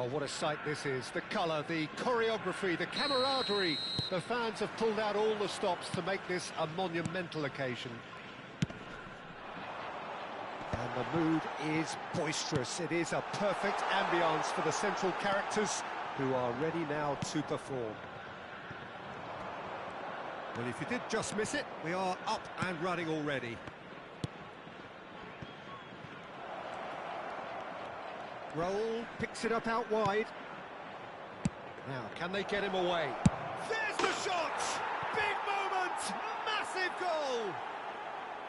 Well, what a sight this is. The colour, the choreography, the camaraderie. The fans have pulled out all the stops to make this a monumental occasion. And the mood is boisterous. It is a perfect ambience for the central characters who are ready now to perform. Well, if you did just miss it, we are up and running already. Roll, picks it up out wide. Now, can they get him away? There's the shot! Big moment! Massive goal!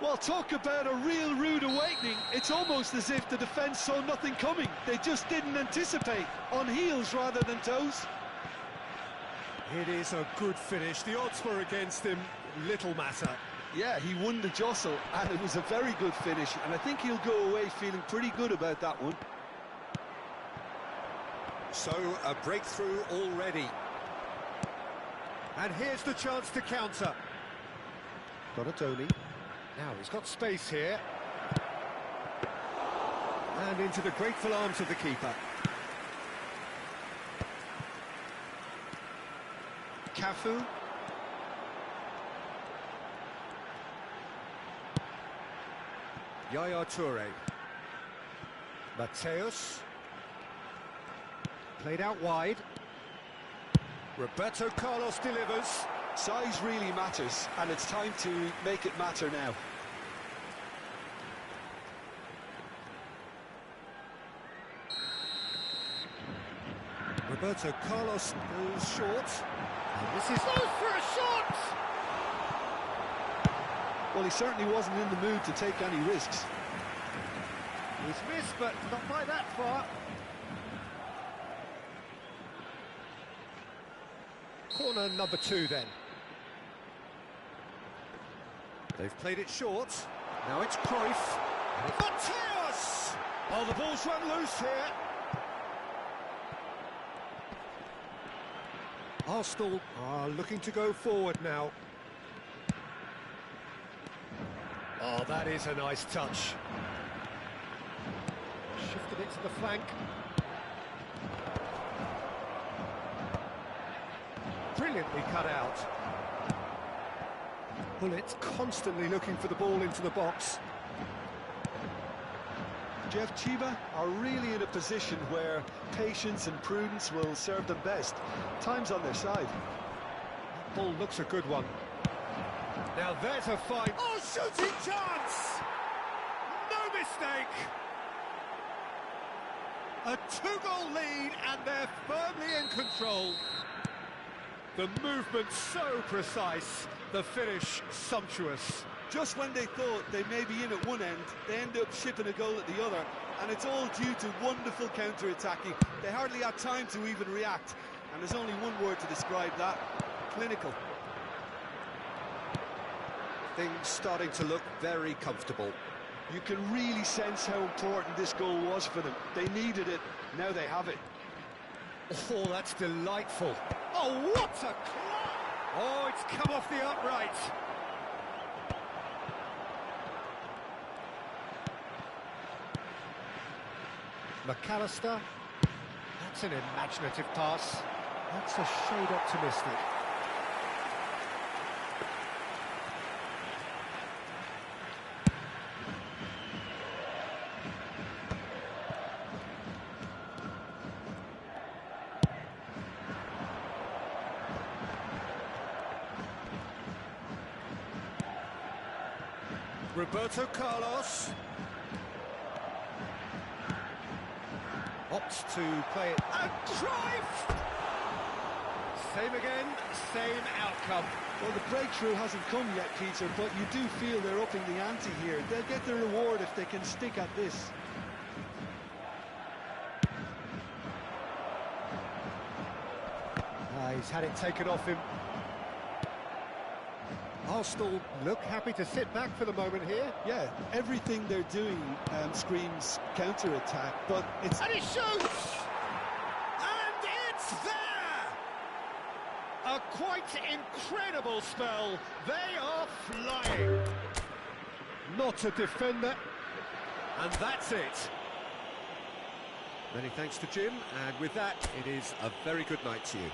Well, talk about a real rude awakening. It's almost as if the defence saw nothing coming. They just didn't anticipate. On heels rather than toes. It is a good finish. The odds were against him. Little matter. Yeah, he won the jostle, and it was a very good finish. And I think he'll go away feeling pretty good about that one. So, a breakthrough already. And here's the chance to counter. Donatoni. Now, he's got space here. And into the grateful arms of the keeper. Cafu. Yaya Toure. Mateus. Played out wide. Roberto Carlos delivers. Size really matters, and it's time to make it matter now. Roberto Carlos goes short. And this is goes for a shot! Well, he certainly wasn't in the mood to take any risks. He's missed, but not by that far. Corner number 2 then. They've played it short. Now it's Cruyff. Mateus! Oh, the ball's run loose here. Arsenal are looking to go forward now. Oh, that is a nice touch. Shifted it to the flank. Brilliantly cut out. Well, it's constantly looking for the ball into the box. Jeff Chiba are really in a position where patience and prudence will serve them best. Time's on their side. That ball looks a good one. Now there's a fight. Oh, shooting chance! No mistake! A two-goal lead and they're firmly in control. The movement so precise, the finish sumptuous. Just when they thought they may be in at one end, they end up shipping a goal at the other, and it's all due to wonderful counter-attacking. They hardly had time to even react, and there's only one word to describe that: clinical. Things starting to look very comfortable. You can really sense how important this goal was for them. They needed it, now they have it. Oh, that's delightful. Oh, what a clap! Oh, it's come off the upright. McAllister. That's an imaginative pass. That's a shade optimistic. Roberto Carlos opts to play it. And Cruyff! Same again, same outcome. Well, the breakthrough hasn't come yet, Peter, but you do feel they're upping the ante here. They'll get the reward if they can stick at this. He's had it taken off him. Arsenal look happy to sit back for the moment here. Yeah, everything they're doing screams counter-attack, but it's... And he shoots! And it's there! A quite incredible spell. They are flying. Not a defender. And that's it. Many thanks to Jim, and with that, it is a very good night to you.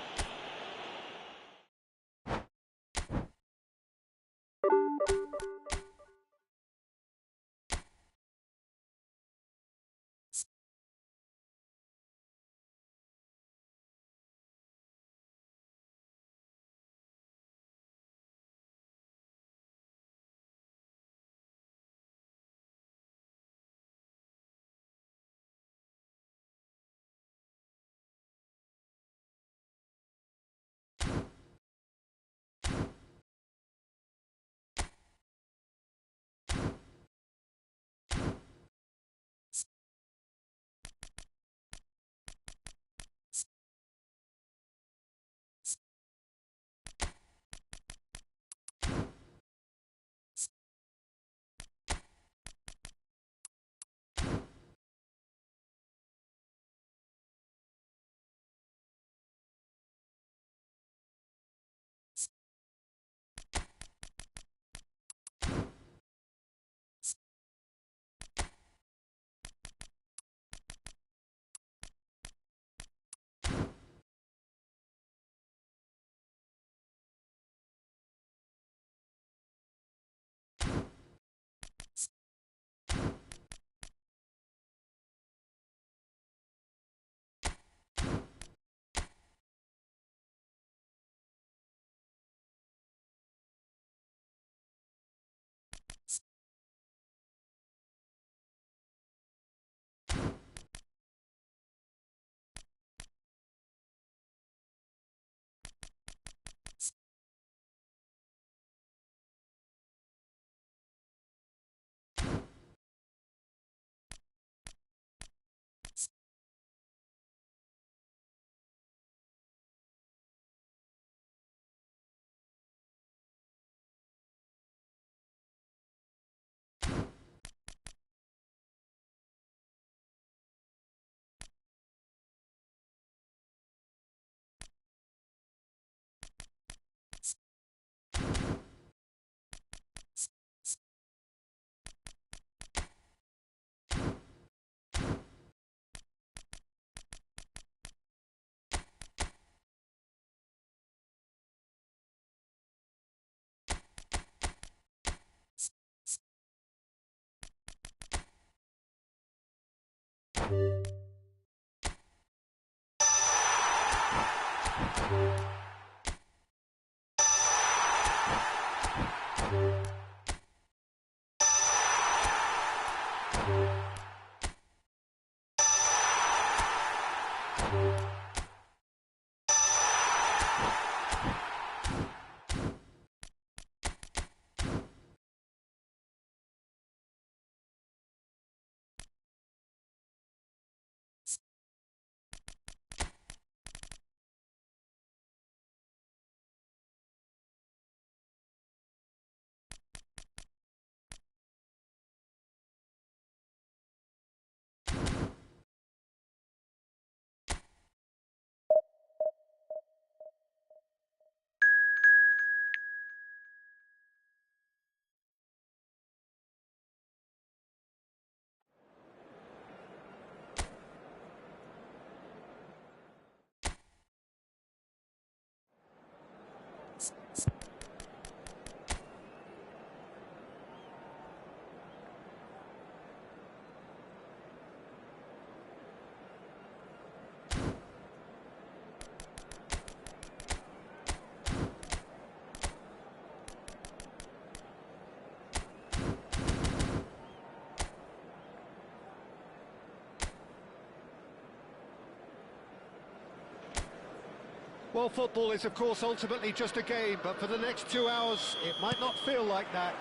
Well, football is, of course, ultimately just a game, but for the next 2 hours, it might not feel like that.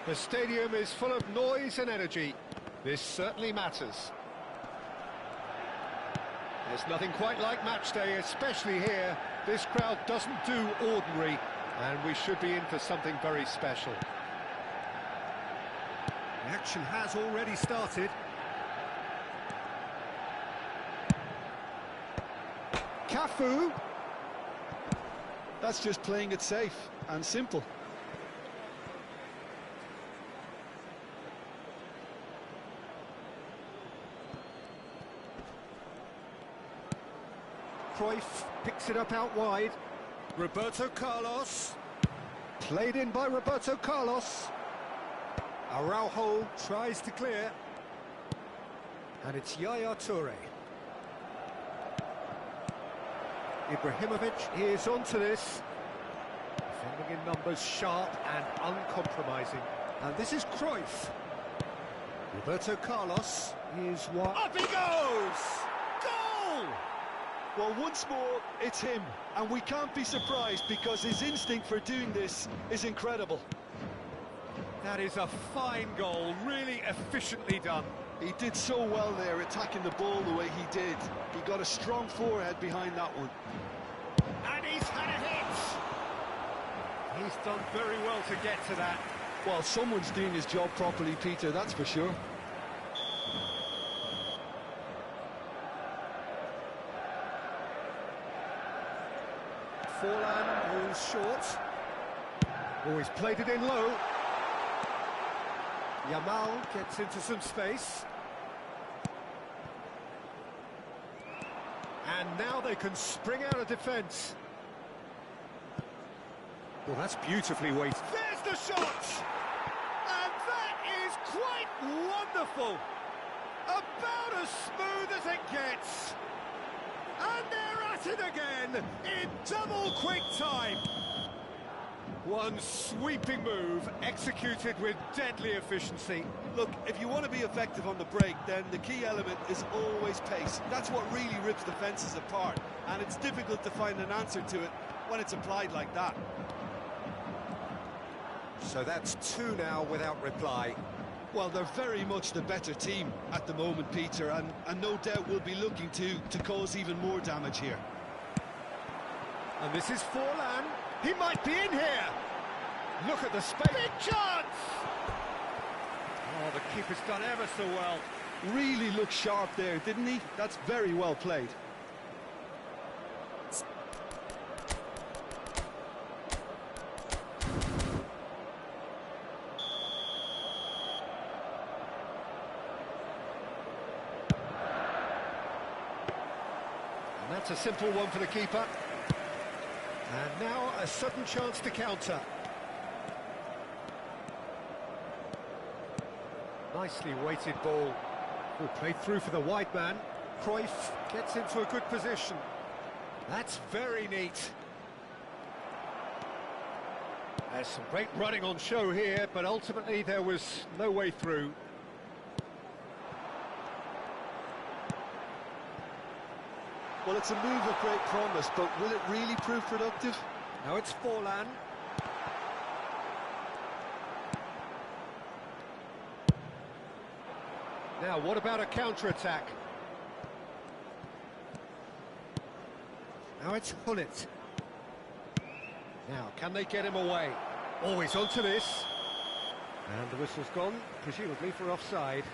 The stadium is full of noise and energy. This certainly matters. There's nothing quite like match day, especially here. This crowd doesn't do ordinary, and we should be in for something very special. The action has already started. Cafu. That's just playing it safe and simple. Cruyff picks it up out wide. Roberto Carlos. Played in by Roberto Carlos. Araujo tries to clear. And it's Yaya Toure. Ibrahimovic is onto this. Defending in numbers, sharp and uncompromising. And this is Cruyff. Roberto Carlos is what? Up he goes! Goal! Well, once more, it's him. And we can't be surprised because his instinct for doing this is incredible. That is a fine goal, really efficiently done. He did so well there, attacking the ball the way he did. He got a strong forehead behind that one. And he's had a hit! He's done very well to get to that. Well, someone's doing his job properly, Peter, that's for sure. Forlan is short. Oh, he's played it in low. Yamal gets into some space. And now they can spring out of defence. Well, that's beautifully weighted. There's the shot! And that is quite wonderful! About as smooth as it gets. And they're at it again in double quick time. One sweeping move, executed with deadly efficiency. Look, if you want to be effective on the break, then the key element is always pace. That's what really rips defences apart, and it's difficult to find an answer to it when it's applied like that. So that's two now without reply. Well, they're very much the better team at the moment, Peter, and no doubt will be looking to cause even more damage here. And this is Forlan. He might be in here. Look at the space. Big chance! Oh, the keeper's done ever so well. Really looked sharp there, didn't he? That's very well played. And that's a simple one for the keeper. And now a sudden chance to counter. Nicely weighted ball. Oh, played through for the wide man. Cruyff gets into a good position. That's very neat. There's some great running on show here, but ultimately there was no way through. Well, it's a move of great promise, but will it really prove productive? Now it's Forlan. Now, what about a counter-attack? Now it's Hullet. Now, can they get him away? Oh, he's onto this. And the whistle's gone, presumably for offside.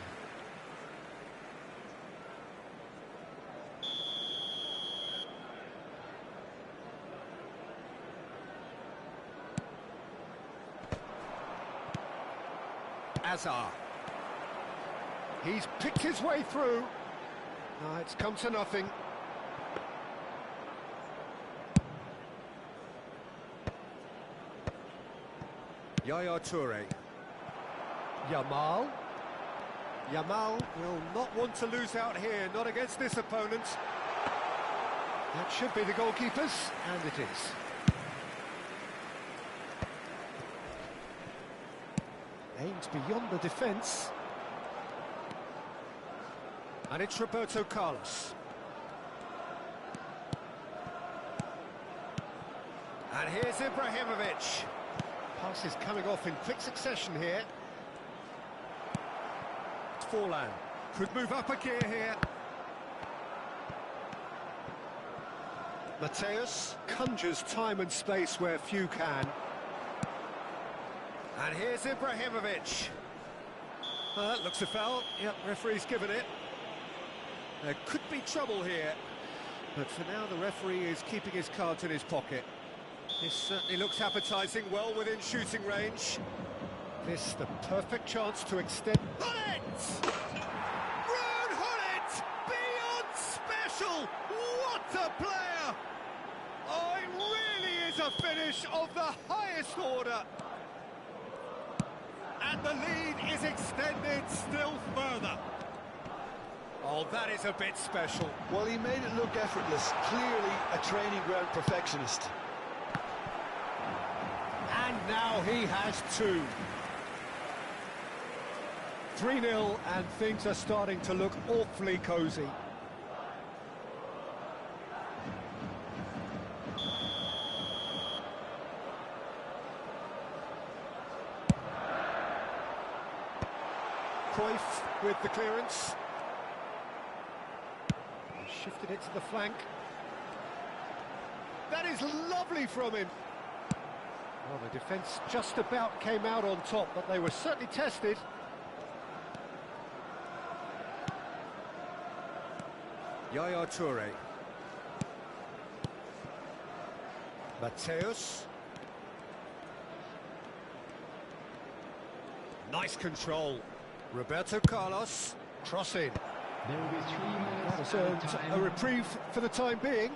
Azar. He's picked his way through. No, it's come to nothing. Yaya Toure. Yamal. Yamal will not want to lose out here, not against this opponent. That should be the goalkeeper's, and it is. Aimed beyond the defence. And it's Roberto Carlos. And here's Ibrahimovic. Pass is coming off in quick succession here. It's Forlan. Could move up a gear here. Mateus conjures time and space where few can. And here's Ibrahimovic. That looks a foul. Yep, referee's given it. There could be trouble here, but for now the referee is keeping his cards in his pocket. This certainly looks appetising, well within shooting range. This the perfect chance to extend. Hullet! Ron Hullet! Beyond special! What a player! Oh, it really is a finish of the highest order. And the lead is extended still further. Oh, that is a bit special. Well, he made it look effortless. Clearly a training ground perfectionist. And now he has two. 3-0, and things are starting to look awfully cosy. Cruyff with the clearance. Shifted it to the flank. That is lovely from him. Well, the defence just about came out on top, but they were certainly tested. Yaya Toure. Mateus. Nice control. Roberto Carlos. Cross in. There will be 3 minutes That's a reprieve for the time being.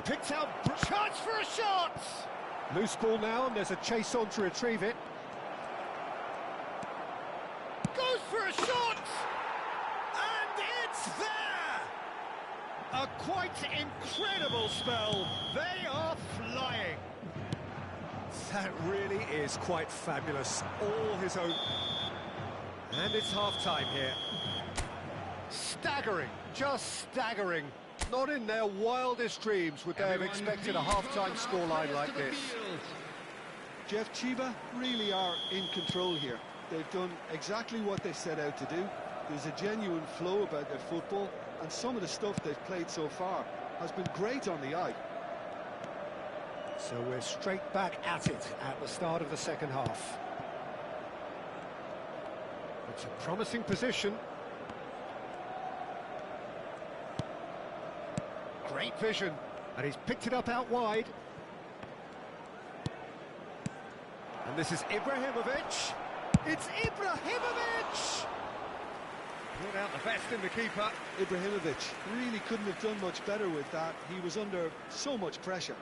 Picked out, chance for a shot! Loose ball now, and there's a chase on to retrieve it. Goes for a shot! And it's there! A quite incredible spell. They are flying. That really is quite fabulous. All his own. And it's half-time here. Staggering, just staggering. Not in their wildest dreams would they have expected a half-time scoreline like this. Jeff, Chiba really are in control here. They've done exactly what they set out to do. There's a genuine flow about their football, and some of the stuff they've played so far has been great on the eye. So we're straight back at it at the start of the second half. It's a promising position. Great vision, and he's picked it up out wide. And this is Ibrahimovic. It's Ibrahimovic! Brought out the best in the keeper. Ibrahimovic really couldn't have done much better with that. He was under so much pressure.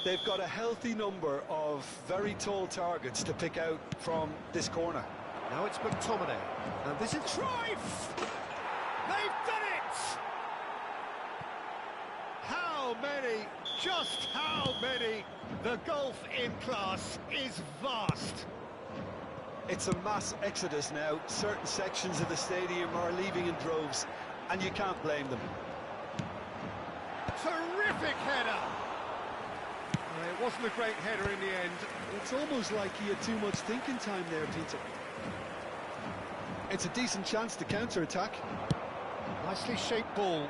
They've got a healthy number of very tall targets to pick out from this corner. Now it's McTominay. And this is Cruyff! They've done it! How many? Just how many? The gulf in class is vast. It's a mass exodus now. Certain sections of the stadium are leaving in droves, and you can't blame them. Terrific header! It wasn't a great header in the end. It's almost like he had too much thinking time there, Peter. It's a decent chance to counter-attack. Nicely shaped ball.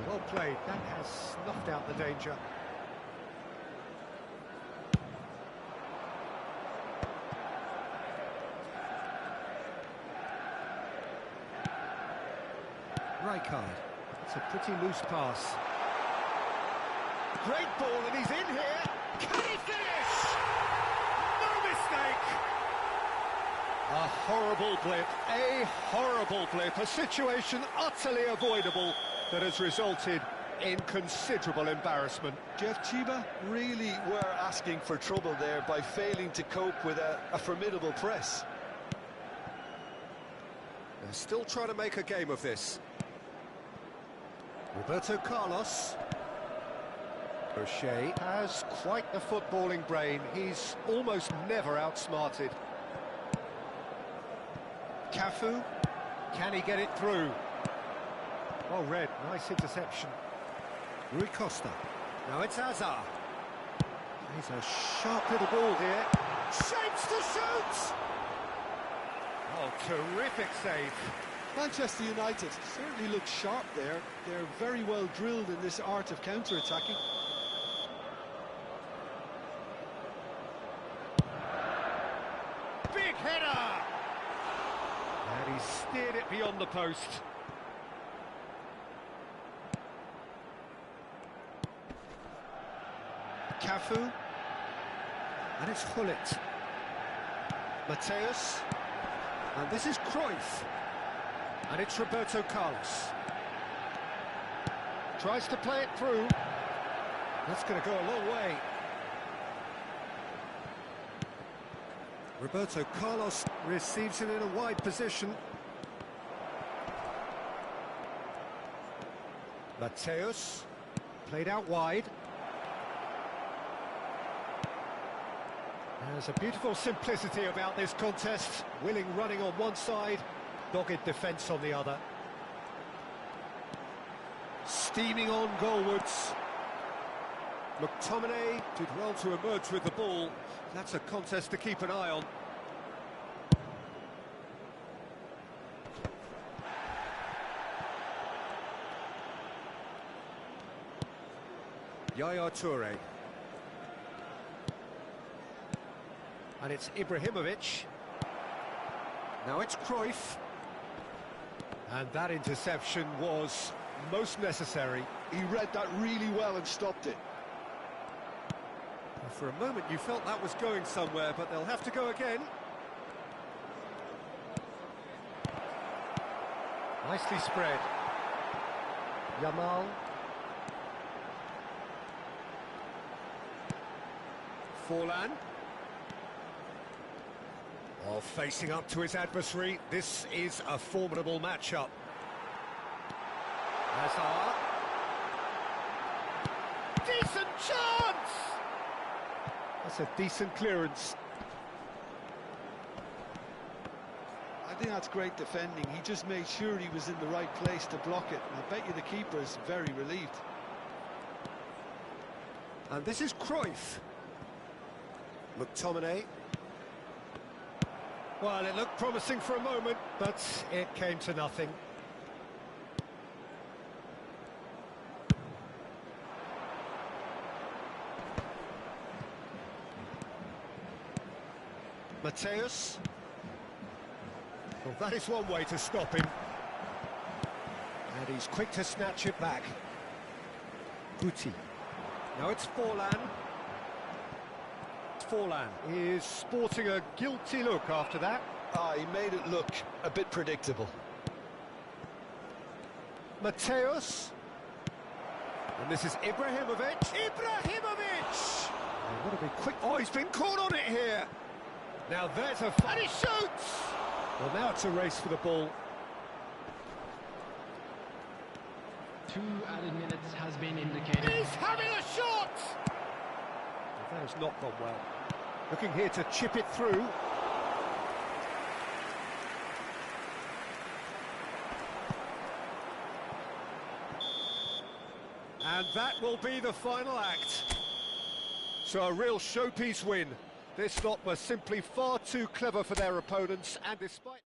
Well played. That has snuffed out the danger. Rijkaard. It's a pretty loose pass. Great ball, and he's in here. Can he finish? No mistake. A horrible blip, a situation utterly avoidable that has resulted in considerable embarrassment. Jeff Chiba really were asking for trouble there by failing to cope with a formidable press. They're still trying to make a game of this. Roberto Carlos. O'Shea has quite the footballing brain. He's almost never outsmarted. Cafu, can he get it through? Well read, nice interception. Rui Costa. Now it's Hazard. He's a sharp little ball here. Shapes to shoot! Oh, terrific save. Manchester United certainly look sharp there. They're very well drilled in this art of counter-attacking. Big header! And he steered it beyond the post. Cafu. And it's Hullet. Mateus. And this is Cruyff. And it's Roberto Carlos. Tries to play it through. That's going to go a long way. Roberto Carlos receives it in a wide position. Mateus. Played out wide. There's a beautiful simplicity about this contest. Willing running on one side, dogged defence on the other. Steaming on goalwards. McTominay did well to emerge with the ball. That's a contest to keep an eye on. Yaya Toure. And it's Ibrahimovic. Now it's Cruyff. And that interception was most necessary. He read that really well and stopped it. For a moment you felt that was going somewhere, but they'll have to go again. Nicely spread. Yamal. Forlan. Oh, facing up to his adversary, this is a formidable matchup. Hazard. Decent chance! That's a decent clearance. I think that's great defending. He just made sure he was in the right place to block it. And I bet you the keeper is very relieved. And this is Cruyff. McTominay. Well, it looked promising for a moment, but it came to nothing. Mateus. Well, that is one way to stop him. And he's quick to snatch it back. Guti. Now it's Forlan. Forlan is sporting a guilty look after that. He made it look a bit predictable. Mateus. And this is Ibrahimovic. Ibrahimovic! Oh, what a big quick... Oh, he's been caught on it here. Now there's a... And he shoots! Well, now it's a race for the ball. 2 added minutes has been indicated. He's having a shot! That has not gone well. Looking here to chip it through. And that will be the final act. So a real showpiece win. This lot were simply far too clever for their opponents, and despite...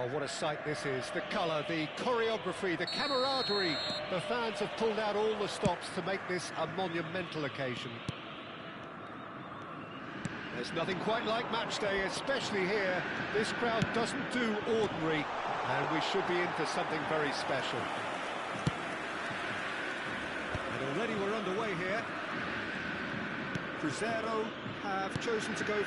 Oh, what a sight this is. The colour, the choreography, the camaraderie. The fans have pulled out all the stops to make this a monumental occasion. There's nothing quite like match day, especially here. This crowd doesn't do ordinary, and we should be in for something very special. And already we're underway here. Cruzeiro have chosen to go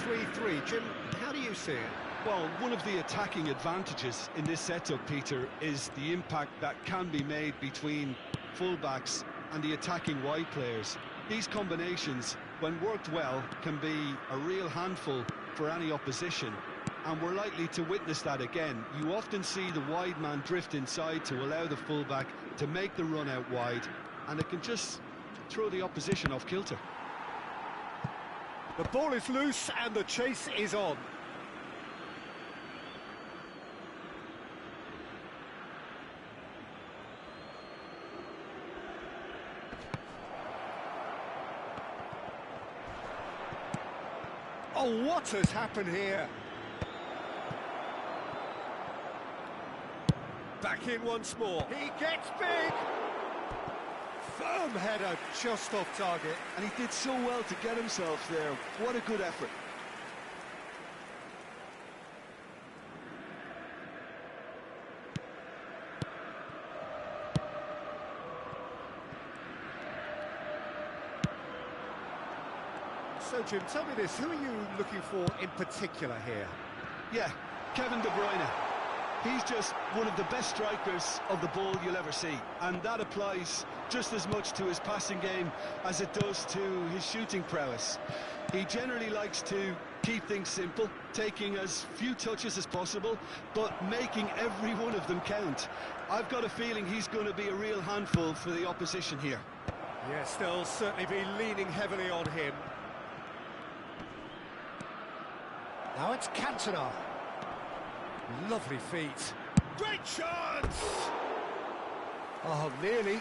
4-3-3. Jim, how do you see it? Well, one of the attacking advantages in this setup, Peter, is the impact that can be made between fullbacks and the attacking wide players. These combinations, when worked well, can be a real handful for any opposition, and we're likely to witness that again. You often see the wide man drift inside to allow the fullback to make the run out wide, and it can just throw the opposition off kilter. The ball is loose and the chase is on. Oh, what has happened here? Back in once more. He gets big. Firm header, just off target. And he did so well to get himself there. What a good effort. So, Jim, tell me this, who are you looking for in particular here? Yeah, Kevin De Bruyne. He's just one of the best strikers of the ball you'll ever see, and that applies just as much to his passing game as it does to his shooting prowess. He generally likes to keep things simple, taking as few touches as possible, but making every one of them count. I've got a feeling he's going to be a real handful for the opposition here. Yes, they'll certainly be leaning heavily on him. Now it's Cantona. Lovely feet. Great chance! Oh, nearly,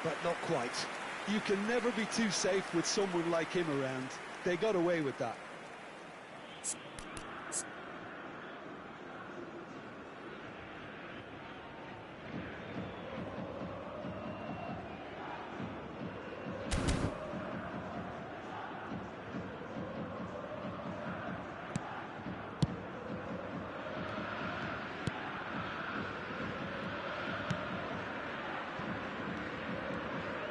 but not quite. You can never be too safe with someone like him around. They got away with that.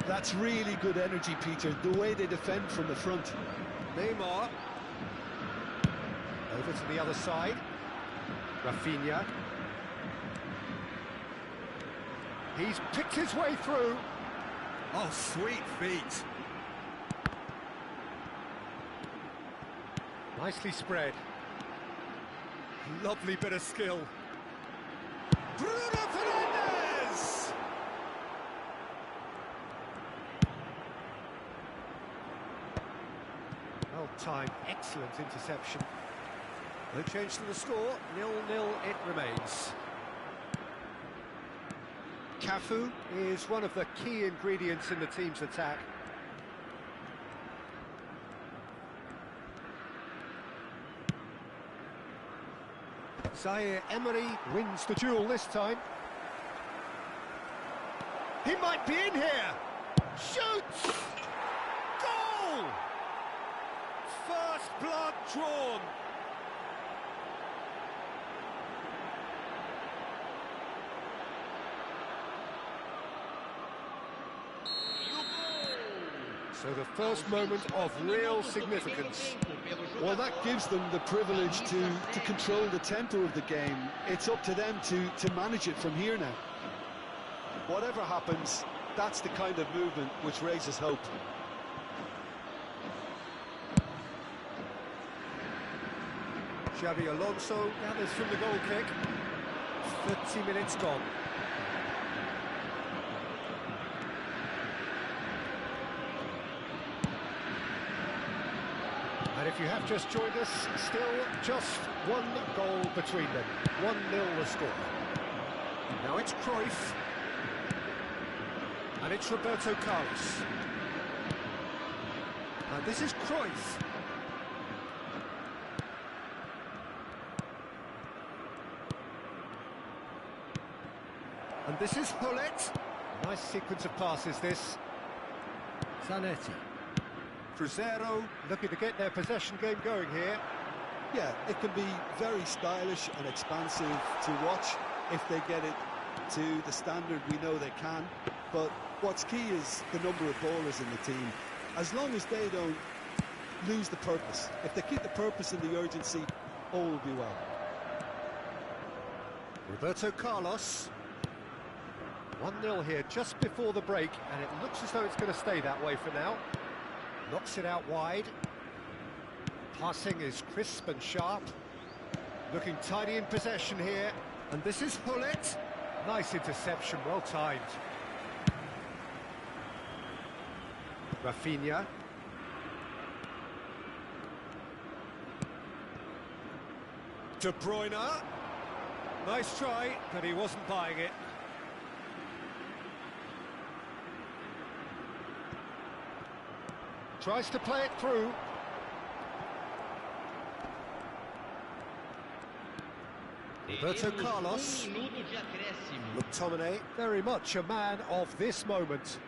That's really good energy, Peter, the way they defend from the front. Neymar. Over to the other side. Rafinha. He's picked his way through. Oh, sweet feet. Nicely spread. Lovely bit of skill. Bruno Fernandes! Well-timed, excellent interception. No change to the score, 0-0 it remains. Cafu is one of the key ingredients in the team's attack. Zaire Emery wins the duel this time. He might be in here! Shoots! Goal! First blood drawn. So the first moment of real significance. Well, that gives them the privilege to control the tempo of the game. It's up to them to manage it from here now. Whatever happens, that's the kind of movement which raises hope. Xabi Alonso gathers from the goal kick. 30 minutes gone. And if you have just joined us, still just one goal between them. 1-0 the score. Now it's Cruyff. And it's Roberto Carlos. And this is Cruyff. And this is Hullet. Nice sequence of passes, this. Zanetti. Cruzeiro looking to get their possession game going here. Yeah, it can be very stylish and expansive to watch if they get it to the standard we know they can. But what's key is the number of ballers in the team. As long as they don't lose the purpose, if they keep the purpose and the urgency, all will be well. Roberto Carlos. 1-0 here just before the break, and it looks as though it's going to stay that way for now. Knocks it out wide. Passing is crisp and sharp. Looking tidy in possession here. And this is Hullet. Nice interception, well timed. Rafinha. De Bruyne. Nice try, but he wasn't buying it. Tries to play it through. Roberto Carlos. McTominay, very much a man of this moment.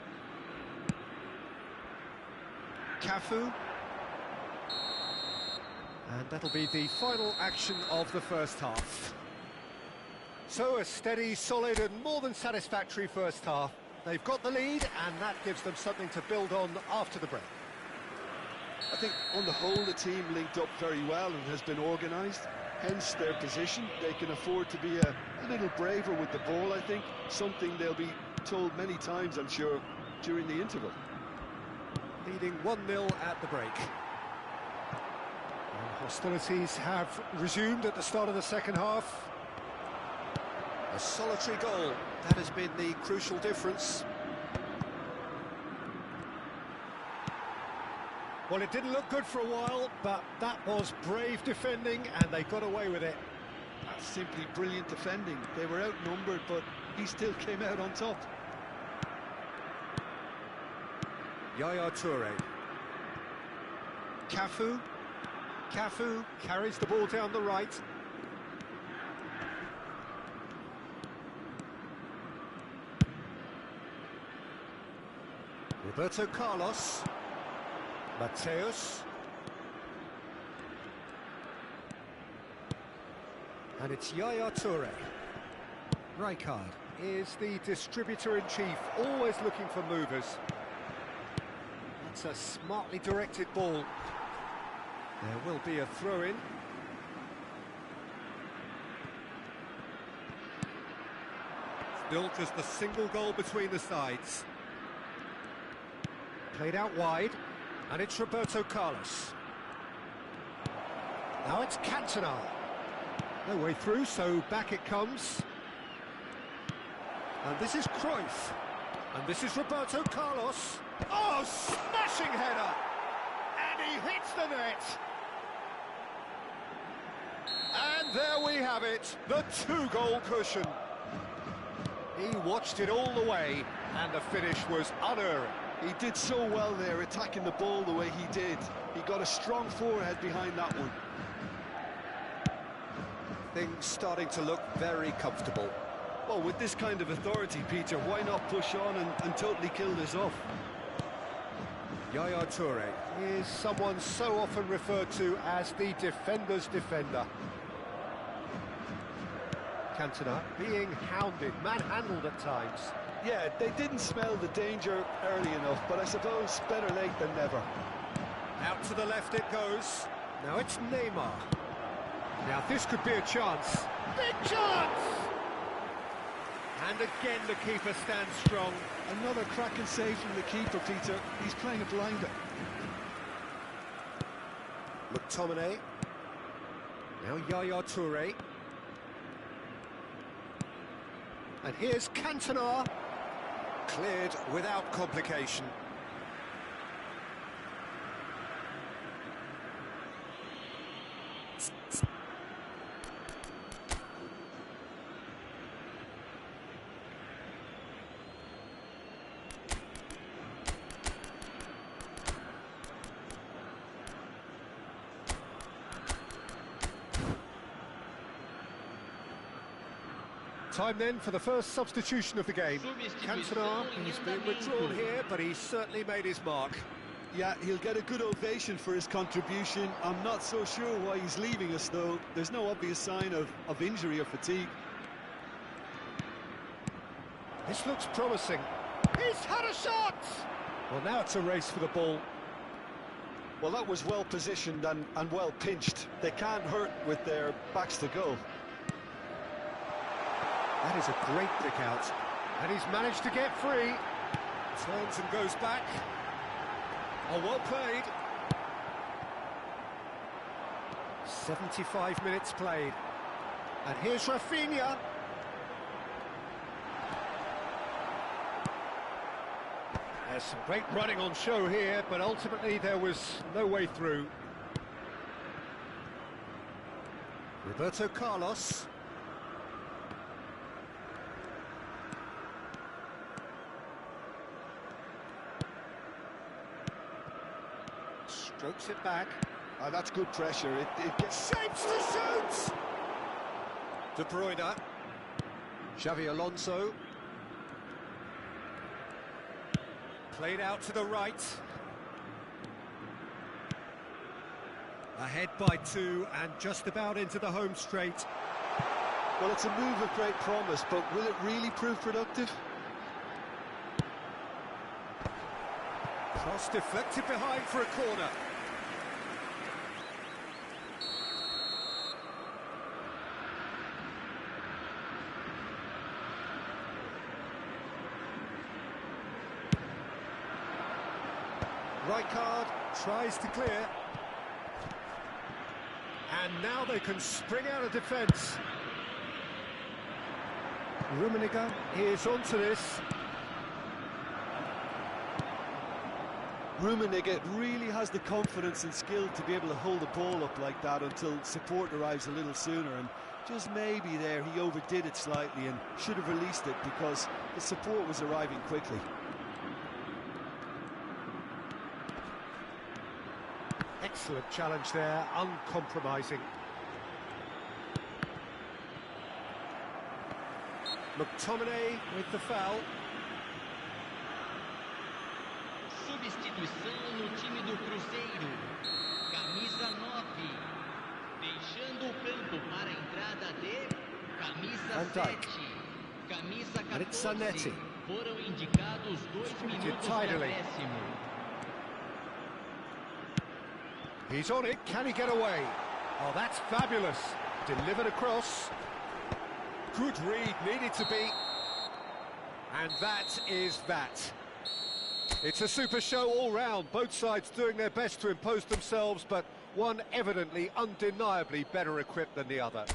Cafu. And that'll be the final action of the first half. So a steady, solid and more than satisfactory first half. They've got the lead and that gives them something to build on after the break. I think on the whole the team linked up very well and has been organised, hence their position. They can afford to be a little braver with the ball, I think, something they'll be told many times, I'm sure, during the interval. Leading 1-0 at the break. And hostilities have resumed at the start of the second half. A solitary goal, that has been the crucial difference. Well, it didn't look good for a while, but that was brave defending and they got away with it. That's simply brilliant defending. They were outnumbered, but he still came out on top. Yaya Toure. Cafu. Cafu carries the ball down the right. Roberto Carlos. Mateus. And it's Yaya Toure. Rijkaard is the distributor-in-chief, always looking for movers. That's a smartly directed ball. There will be a throw-in. Still just a single goal between the sides. Played out wide, and it's Roberto Carlos. Now it's Cantona. No way through, so back it comes. And this is Cruyff. And this is Roberto Carlos. Oh, smashing header! And he hits the net! And there we have it, the two-goal cushion. He watched it all the way, and the finish was unerring. He did so well there, attacking the ball the way he did. He got a strong forehead behind that one. Things starting to look very comfortable. Well, with this kind of authority, Peter, why not push on and totally kill this off? Yaya Toure is someone so often referred to as the defender's defender. Cantona being hounded, manhandled at times. Yeah, they didn't smell the danger early enough, but I suppose better late than never. Out to the left it goes. Now it's Neymar. Now this could be a chance. Big chance! And again the keeper stands strong. Another cracking save from the keeper, Peter. He's playing a blinder. McTominay. Now Yaya Toure. And here's Cantona. Cleared without complication. Time then for the first substitution of the game. Cantona, he's been withdrawn here, but he's certainly made his mark. Yeah, he'll get a good ovation for his contribution. I'm not so sure why he's leaving us, though. There's no obvious sign of injury or fatigue. This looks promising. He's had a shot! Well, now it's a race for the ball. Well, that was well positioned and well pinched. They can't hurt with their backs to goal. That is a great pick out. And he's managed to get free. Turns and goes back. Oh, well played. 75 minutes played. And here's Rafinha. There's some great running on show here, but ultimately there was no way through. Roberto Carlos. Strokes it back. Oh, that's good pressure. It gets Shapes to shoot! De Bruyne. Xavi Alonso. Played out to the right. Ahead by 2 and just about into the home straight. Well, it's a move of great promise, but will it really prove productive? Cross deflected behind for a corner. Rijkaard tries to clear. And now they can spring out of defence. Rummenigge is onto this. Rummenigge really has the confidence and skill to be able to hold the ball up like that until support arrives a little sooner, and just maybe there he overdid it slightly and should have released it because the support was arriving quickly. Excellent challenge there, uncompromising. McTominay with the foul. Substituição no time do Cruzeiro. Camisa 9. Deixando o campo para a entrada de camisa 7. Camisa 14. Foram indicados 2 minutos de acréscimo. He's on it, can he get away? Oh, that's fabulous. Delivered across. Good read, needed to be. And that is that. It's a super show all round, both sides doing their best to impose themselves, but one evidently, undeniably better equipped than the other.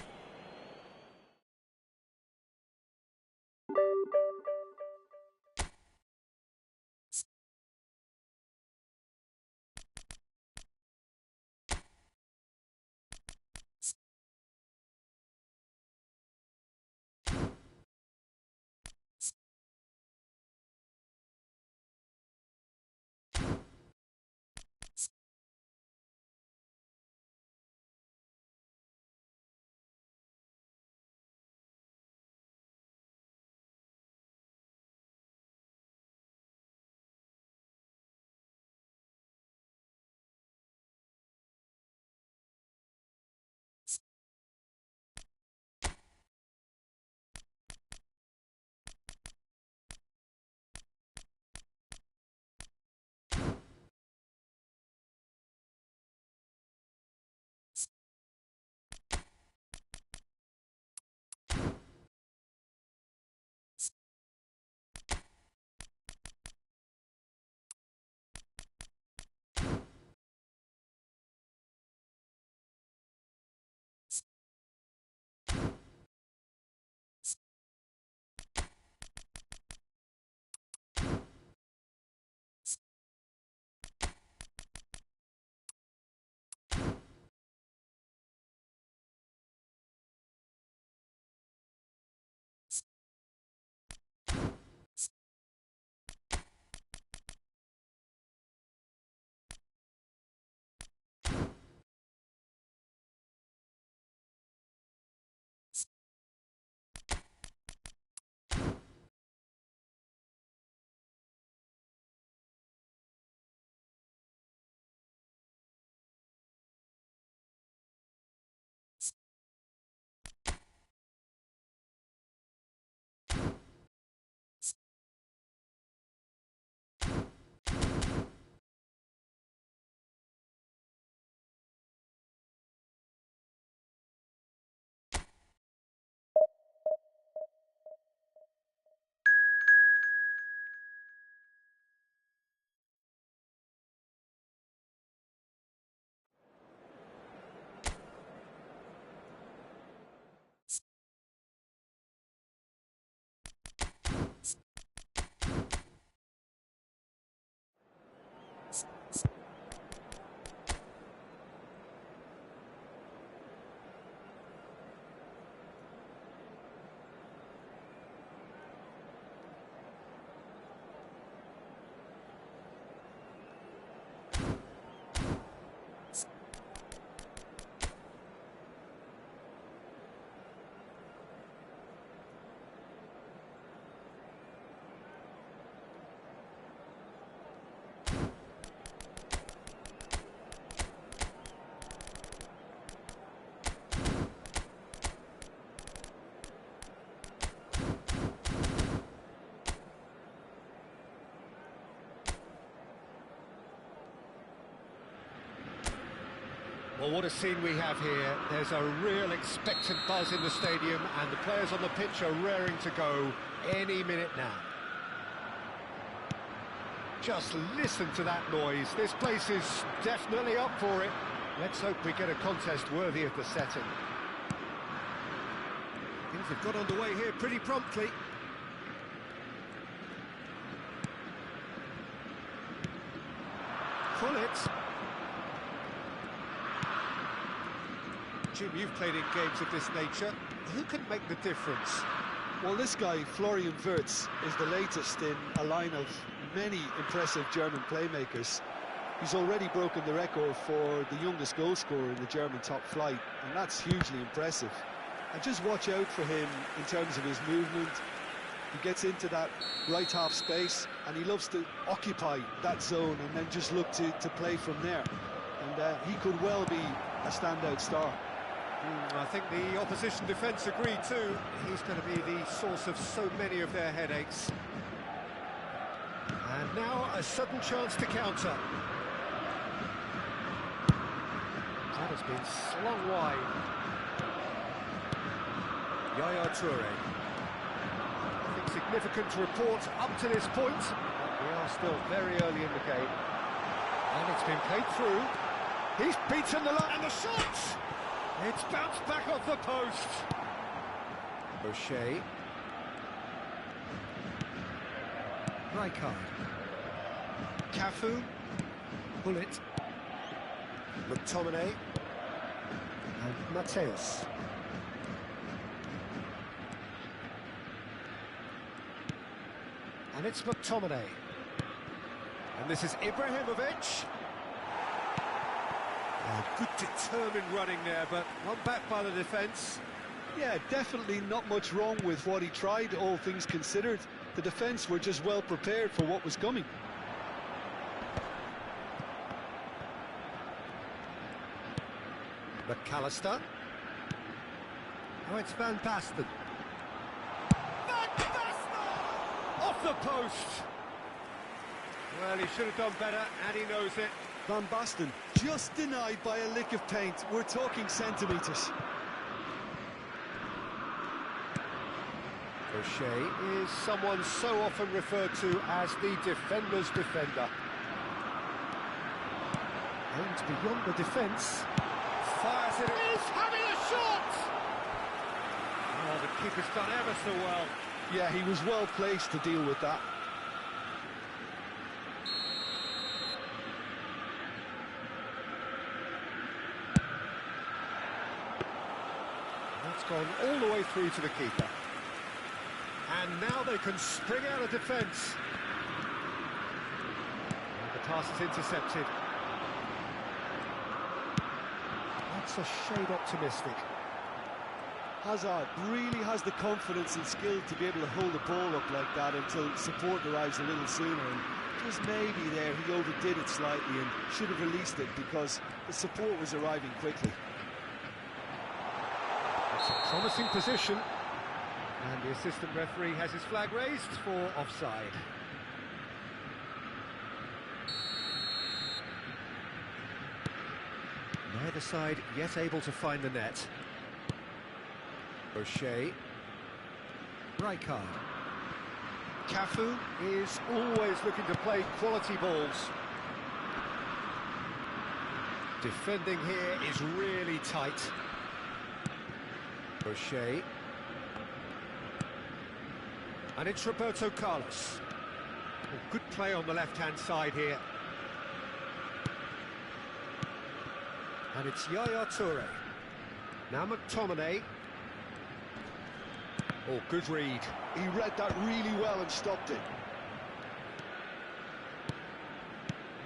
Well, what a scene we have here. There's a real expectant buzz in the stadium, and the players on the pitch are raring to go any minute now. Just listen to that noise. This place is definitely up for it. Let's hope we get a contest worthy of the setting. Things have got underway here pretty promptly. Pull it. Jim, you've played in games of this nature. Who can make the difference? Well, this guy, Florian Wirtz, is the latest in a line of many impressive German playmakers. He's already broken the record for the youngest goal scorer in the German top flight, and that's hugely impressive. And just watch out for him in terms of his movement. He gets into that right half space, and he loves to occupy that zone and then just look to play from there. And he could well be a standout star. I think the opposition defence agree too. He's going to be the source of so many of their headaches. And now a sudden chance to counter. That has been slung wide. Yaya Toure. Nothing significant to report up to this point. We are still very early in the game. And it's been played through. He's beaten the line, and the shot! It's bounced back off the post. O'Shea. Rijkaard. Cafu. Bullet. McTominay. And Mateus. And it's McTominay. And this is Ibrahimovic. Good determined running there, but one back by the defence. Yeah, definitely not much wrong with what he tried, all things considered. The defence were just well prepared for what was coming. McAllister. Oh, it's Van Basten. Van Basten! Off the post! Well, he should have done better, and he knows it. Van Basten just denied by a lick of paint. We're talking centimetres. O'Shea is someone so often referred to as the defender's defender. And beyond the defence, fires it. He's having a shot! Oh, the keeper's done ever so well. Yeah, he was well placed to deal with that. That's gone all the way through to the keeper. And now they can spring out of defence. And the pass is intercepted. That's a shade optimistic. Hazard really has the confidence and skill to be able to hold the ball up like that until support arrives a little sooner. And just maybe there he overdid it slightly and should have released it because the support was arriving quickly. It's a promising position. And the assistant referee has his flag raised for offside. Neither side yet able to find the net. O'Shea. Rijkaard. Cafu is always looking to play quality balls. Defending here is really tight. O'Shea. And it's Roberto Carlos. Well, good play on the left-hand side here. And it's Yaya Toure. Now McTominay. Oh, good read. He read that really well and stopped it.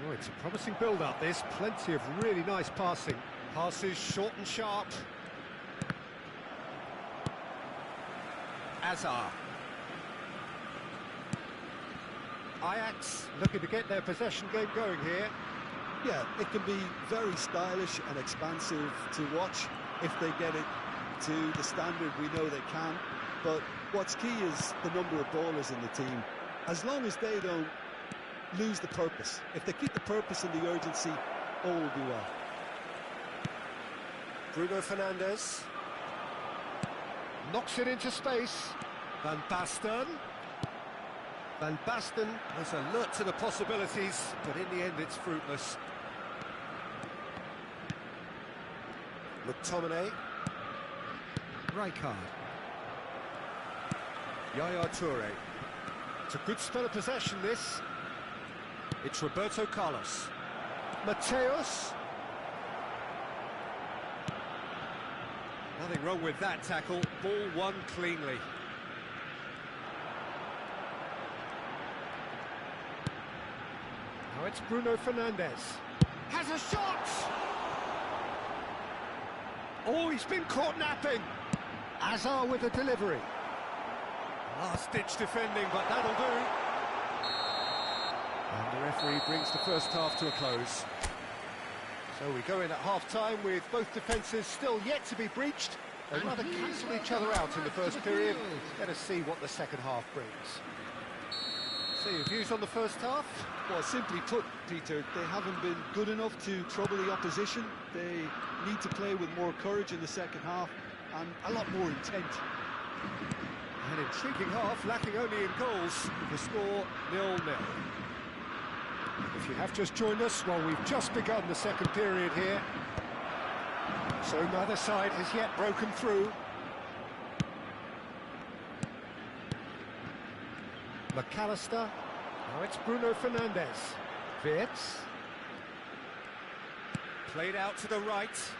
Oh, it's a promising build-up, this. Plenty of really nice passing. Passes short and sharp. Azar. Ajax looking to get their possession game going here. Yeah, it can be very stylish and expansive to watch if they get it to the standard we know they can. But what's key is the number of ballers in the team. As long as they don't lose the purpose. If they keep the purpose and the urgency, all will be well. Bruno Fernandes. Knocks it into space. Van Basten. Van Basten is alert to the possibilities, but in the end it's fruitless. McTominay. Rijkaard. Yaya Toure. It's a good spell of possession, this. It's Roberto Carlos. Mateus. Nothing wrong with that tackle. Ball won cleanly. Now it's Bruno Fernandes. Has a shot! Oh, he's been caught napping. Azar with a delivery. Last-ditch defending, but that'll do. And the referee brings the first half to a close. So we go in at half-time with both defences still yet to be breached. They rather cancel each other out in the first period. Let us see what the second half brings. So your views on the first half? Well, simply put, Peter, they haven't been good enough to trouble the opposition. They need to play with more courage in the second half and a lot more intent. An intriguing half, lacking only in goals. The score 0-0. If you have just joined us, well, we've just begun the second period here. So neither side has yet broken through. McAllister. Now it's Bruno Fernandes. Wirtz. Played out to the right.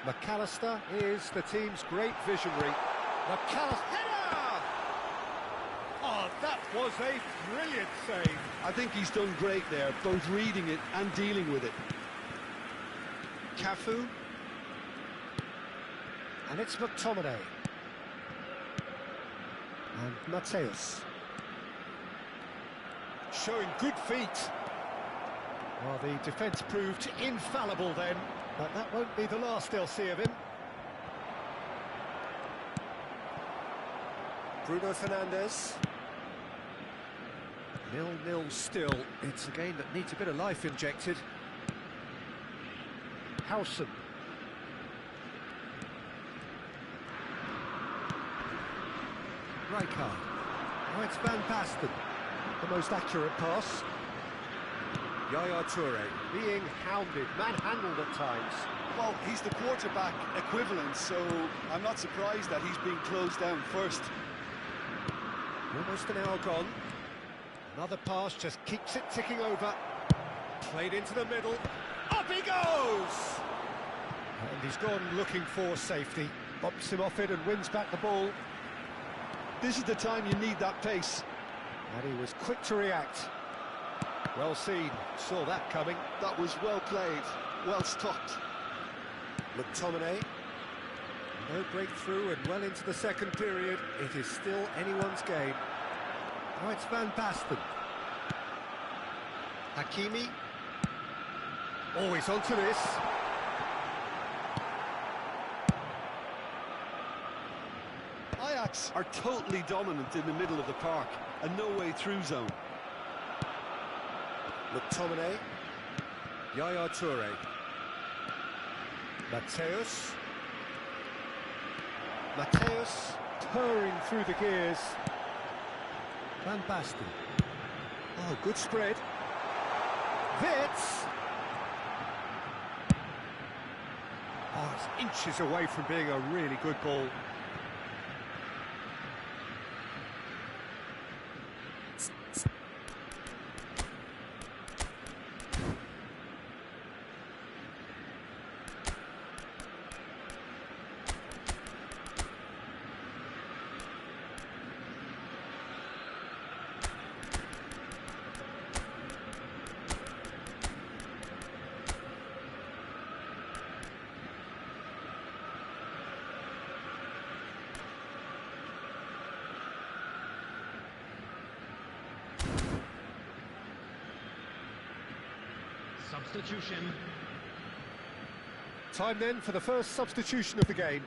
McAllister is the team's great visionary. McAllister. Header! Oh, that was a brilliant save. I think he's done great there, both reading it and dealing with it. Cafu. And it's McTominay. And Mateus. Showing good feet. Well, the defence proved infallible then, but that won't be the last they'll see of him. Bruno Fernandes. 0-0 still. It's a game that needs a bit of life injected. Howson. Rijkaard. Now it's Van Basten. The most accurate pass. Yaya Toure being hounded, manhandled at times. Well, he's the quarterback equivalent, so I'm not surprised that he's being closed down first. Almost an hour gone. Another pass just keeps it ticking over. Played into the middle. Up he goes! And he's gone looking for safety. Bumps him off it and wins back the ball. This is the time you need that pace. And he was quick to react. Well seen, saw that coming. That was well played, well stopped. McTominay. No breakthrough and well into the second period. It is still anyone's game. Now it's Van Basten. Hakimi. Oh, he's onto this. Ajax are totally dominant in the middle of the park, a no-way through zone. McTominay. Yaya Toure. Mateus. Mateus purring through the gears. Van Basten. Oh, good spread. Wirtz. Oh, it's inches away from being a really good ball. Substitution. Time then for the first substitution of the game.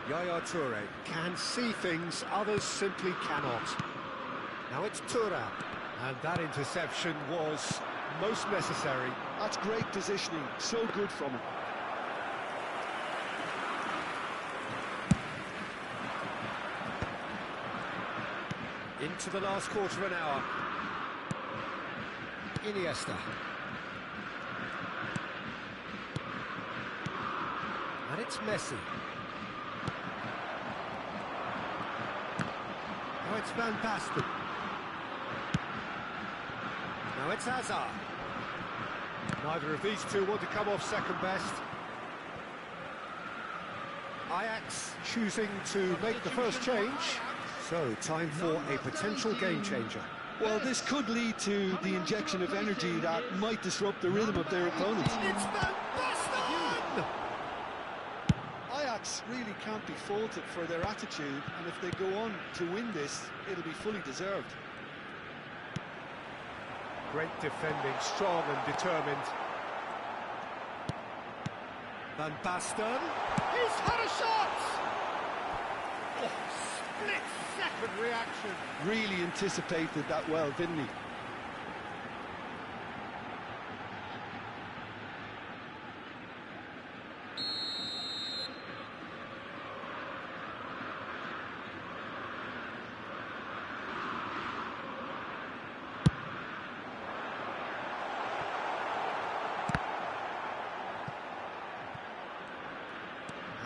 Yaya Toure can see things others simply cannot. Now it's Tura, and that interception was most necessary. That's great positioning, so good from him. Into the last quarter of an hour. Iniesta. And it's Messi. Now it's Van Basten. Now it's Hazard. Neither of these two want to come off second best. Ajax choosing to make the first change. So, time for a potential game changer. Well, this could lead to the injection of energy that might disrupt the rhythm of their opponents. It's Van Basten! Ajax really can't be faulted for their attitude, and if they go on to win this, it'll be fully deserved. Great defending, strong and determined. Van Basten. He's had a shot! Oh, split-second reaction. Really anticipated that well, didn't he?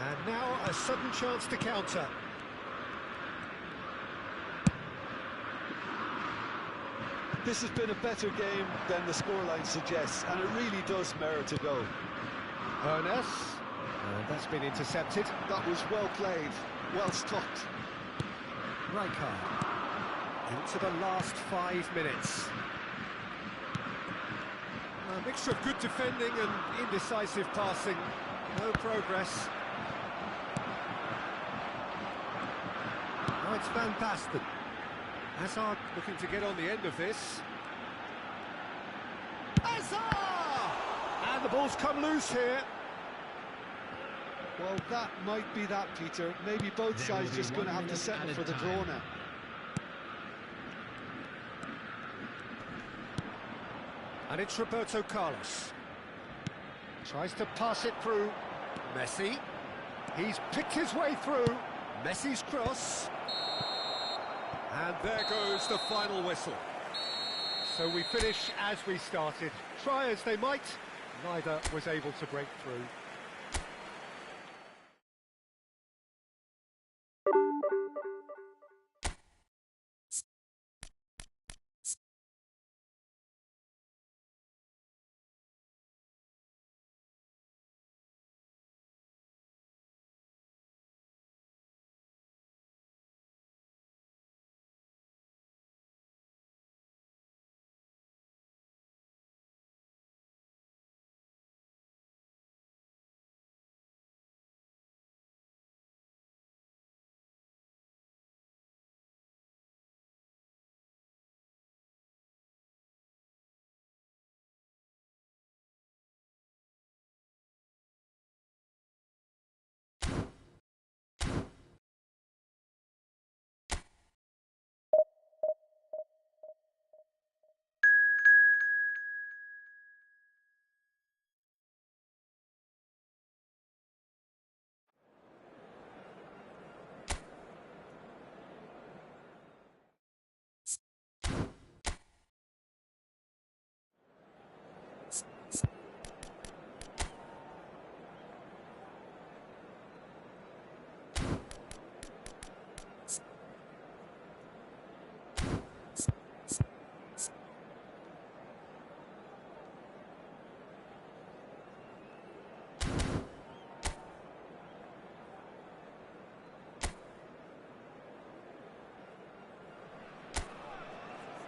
And now a sudden chance to counter. This has been a better game than the scoreline suggests, and it really does merit a goal. Ernest, and that's been intercepted. That was well played, well stopped. Rijkaard, into the last 5 minutes. A mixture of good defending and indecisive passing. No progress. Now it's Van Basten. Hazard looking to get on the end of this. Hazard! And the ball's come loose here. Well, that might be that, Peter. Maybe both sides just going to have to settle for the draw now. And it's Roberto Carlos. Tries to pass it through. Messi. He's picked his way through. Messi's cross. And there goes the final whistle. So we finish as we started. Try as they might, neither was able to break through.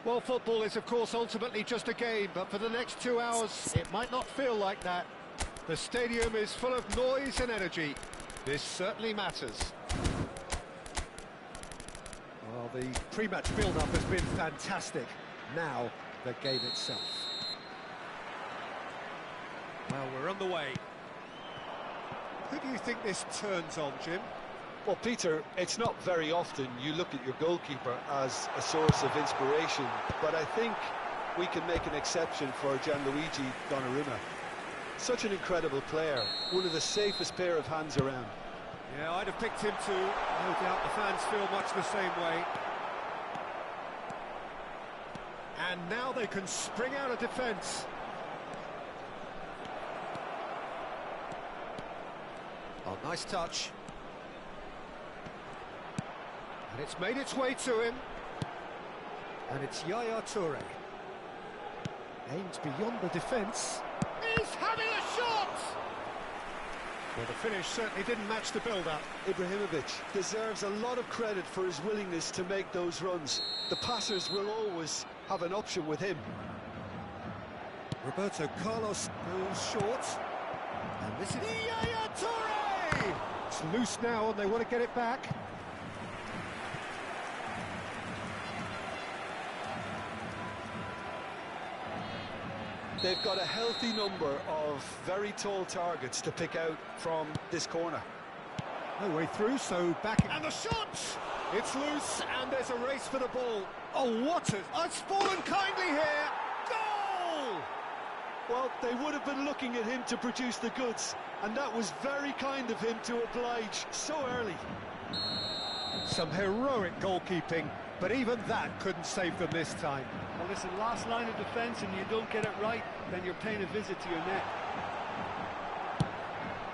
Well, football is, of course, ultimately just a game, but for the next 2 hours, it might not feel like that. The stadium is full of noise and energy. This certainly matters. Well, the pre-match build-up has been fantastic. Now, the game itself. Well, we're underway. Who do you think this turns on, Jim? Well, Peter, it's not very often you look at your goalkeeper as a source of inspiration, but I think we can make an exception for Gianluigi Donnarumma. Such an incredible player, one of the safest pair of hands around. Yeah, I'd have picked him too. No doubt the fans feel much the same way. And now they can spring out of defence. Oh, nice touch. And it's made its way to him. And it's Yaya Toure. Aims beyond the defence. He's having a shot! Well, the finish certainly didn't match the build-up. Ibrahimovic deserves a lot of credit for his willingness to make those runs. The passers will always have an option with him. Roberto Carlos goes short. And this is Yaya Toure! It's loose now and they want to get it back. They've got a healthy number of very tall targets to pick out from this corner. No way through, so back... And the shot! It's loose, and there's a race for the ball. Oh, what a... It's fallen kindly here! Goal! Well, they would have been looking at him to produce the goods, and that was very kind of him to oblige so early. Some heroic goalkeeping, but even that couldn't save them this time. Well, listen, last line of defence and you don't get it right, then you're paying a visit to your net.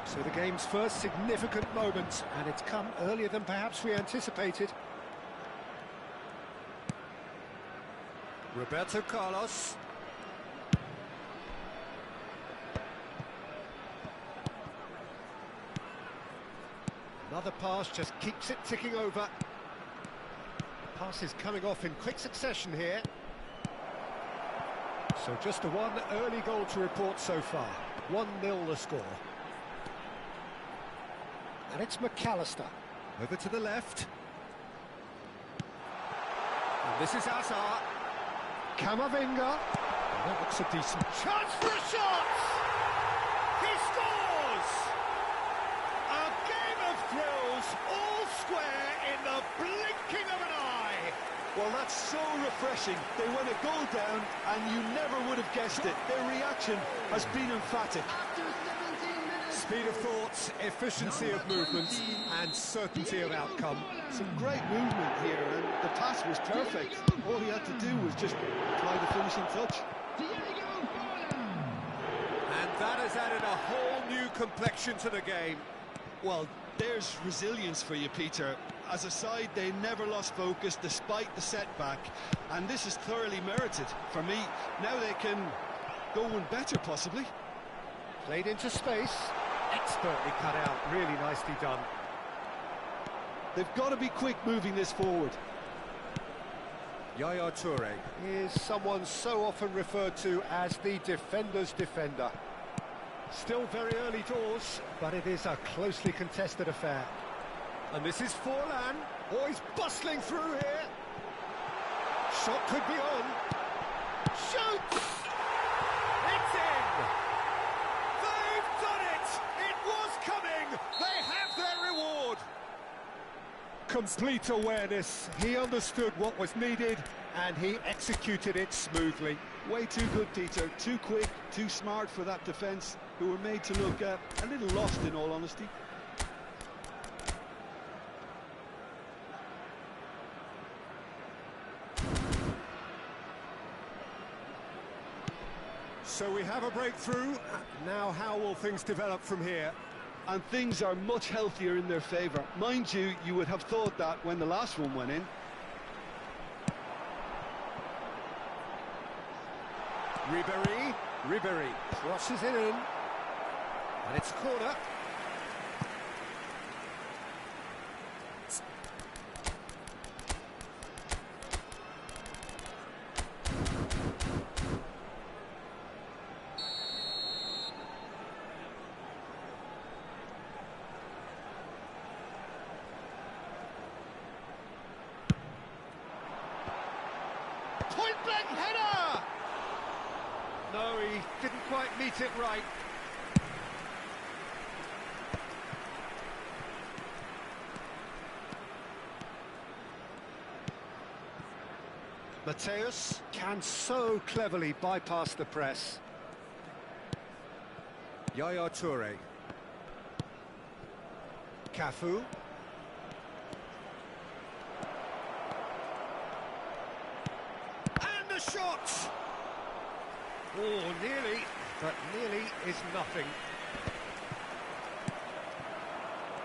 So the game's first significant moment, and it's come earlier than perhaps we anticipated. Roberto Carlos. Another pass just keeps it ticking over. Pass is coming off in quick succession here. So just the one early goal to report so far. 1-0 the score. And it's McAllister. Over to the left. And this is Azar. Camavinga. And that looks a decent chance for a shot! He scores! A game of thrills, all square in the blinking of an eye. Well, that's so refreshing. They went a goal down and you never would have guessed it. Their reaction has been emphatic. Speed of thought, efficiency of movement and certainty of outcome. Some great movement here, and the pass was perfect. All he had to do was just apply the finishing touch. And that has added a whole new complexion to the game. Well, there's resilience for you, Peter. As a side, they never lost focus despite the setback, and this is thoroughly merited for me. Now they can go one better, possibly. Played into space, expertly cut out, really nicely done. They've got to be quick moving this forward. Yaya Toure is someone so often referred to as the defender's defender. Still very early doors, but it is a closely contested affair. And this is Forlan. Oh, he's bustling through here. Shot could be on. Shoots! It's in! They've done it! It was coming! They have their reward! Complete awareness. He understood what was needed, and he executed it smoothly. Way too good, Peter. Too quick, too smart for that defence, who were made to look a little lost, in all honesty. So we have a breakthrough. Now how will things develop from here? And things are much healthier in their favour. Mind you, you would have thought that when the last one went in. Ribéry crosses it in. And it's a corner. Point-blank header! No, he didn't quite meet it right. Mateus can so cleverly bypass the press. Yaya Toure. Cafu. And the shot! Oh, nearly, but nearly is nothing.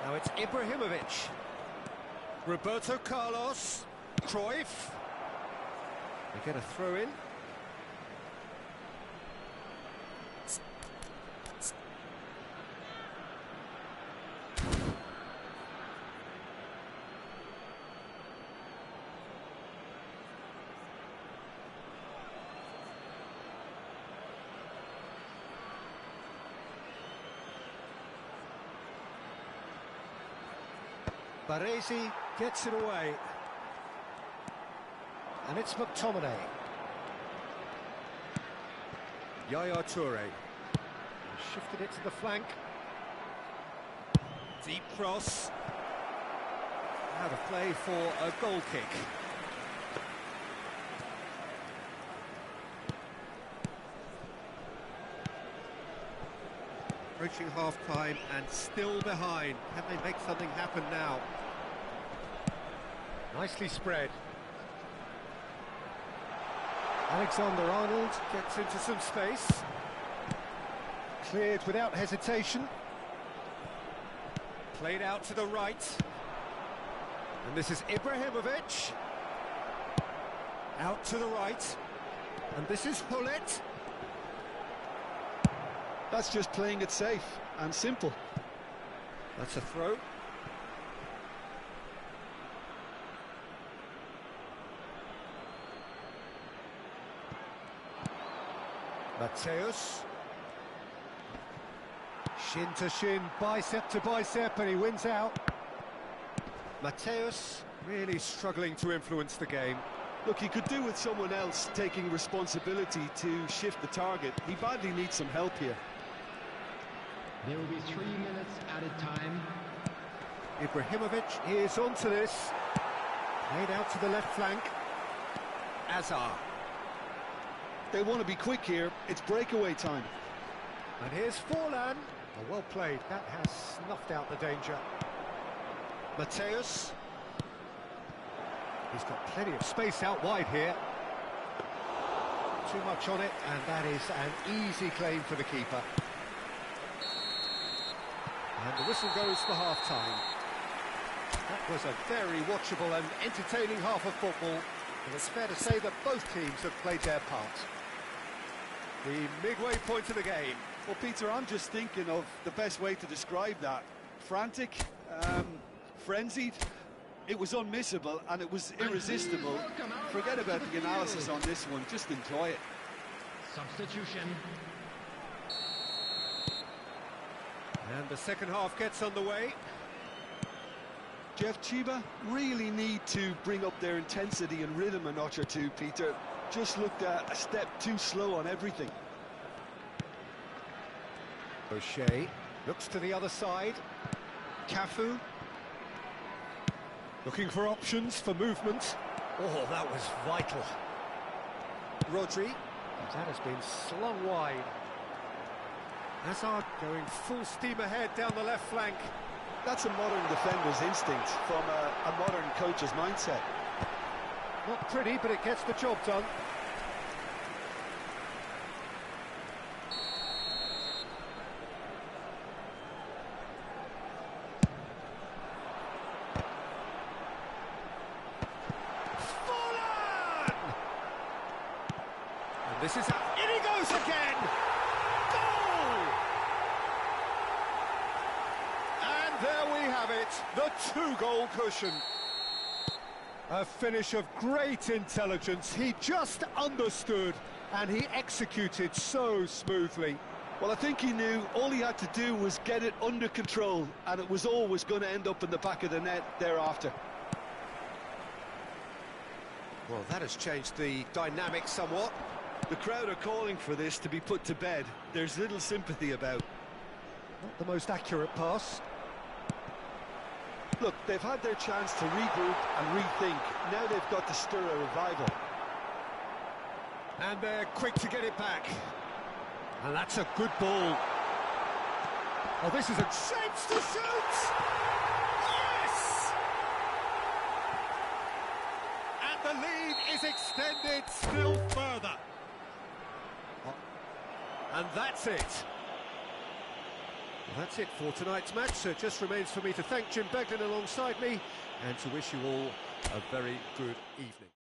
Now it's Ibrahimovic. Roberto Carlos. Cruyff. They get a throw in. Baresi gets it away. And it's McTominay. Yaya Toure. Shifted it to the flank. Deep cross. Out of play for a goal kick. Approaching half-time and still behind. Can they make something happen now? Nicely spread. Alexander-Arnold gets into some space. Cleared without hesitation. Played out to the right. And this is Ibrahimovic. Out to the right. And this is Hullet. That's just playing it safe and simple. That's a throw. Mateus. Shin to shin, bicep to bicep, and he wins out. Mateus really struggling to influence the game. Look, he could do with someone else taking responsibility to shift the target. He badly needs some help here. There will be 3 minutes added time. Ibrahimovic is onto this. Played out to the left flank. Azar. They want to be quick here. It's breakaway time. And here's Forlan. Oh, well played. That has snuffed out the danger. Mateus. He's got plenty of space out wide here. Too much on it, and that is an easy claim for the keeper. And the whistle goes for half-time. That was a very watchable and entertaining half of football, and it's fair to say that both teams have played their part. The midway point of the game. Well, Peter, I'm just thinking of the best way to describe that. Frantic, frenzied. It was unmissable and it was irresistible. Forget about the analysis on this one, just enjoy it. Substitution. And the second half gets underway. Jeff, Chiba really need to bring up their intensity and rhythm a notch or two, Peter. Just looked a step too slow on everything. O'Shea looks to the other side. Cafu. Looking for options for movement. Oh, that was vital. Rodri. That has been slung wide. Hazard going full steam ahead down the left flank. That's a modern defender's instinct from a modern coach's mindset. Not pretty, but it gets the job done. This is how... In he goes again! Goal! And there we have it, the two-goal cushion. A finish of great intelligence. He just understood, and he executed so smoothly. Well, I think he knew all he had to do was get it under control, and it was always going to end up in the back of the net thereafter. Well, that has changed the dynamic somewhat. The crowd are calling for this to be put to bed. There's little sympathy about. Not the most accurate pass. Look, they've had their chance to regroup and rethink. Now they've got to stir a revival. And they're quick to get it back. And that's a good ball. Oh, this is a chance to shoot! Yes! And the lead is extended still further. And that's it. Well, that's it for tonight's match. So it just remains for me to thank Jim Beglin alongside me and to wish you all a very good evening.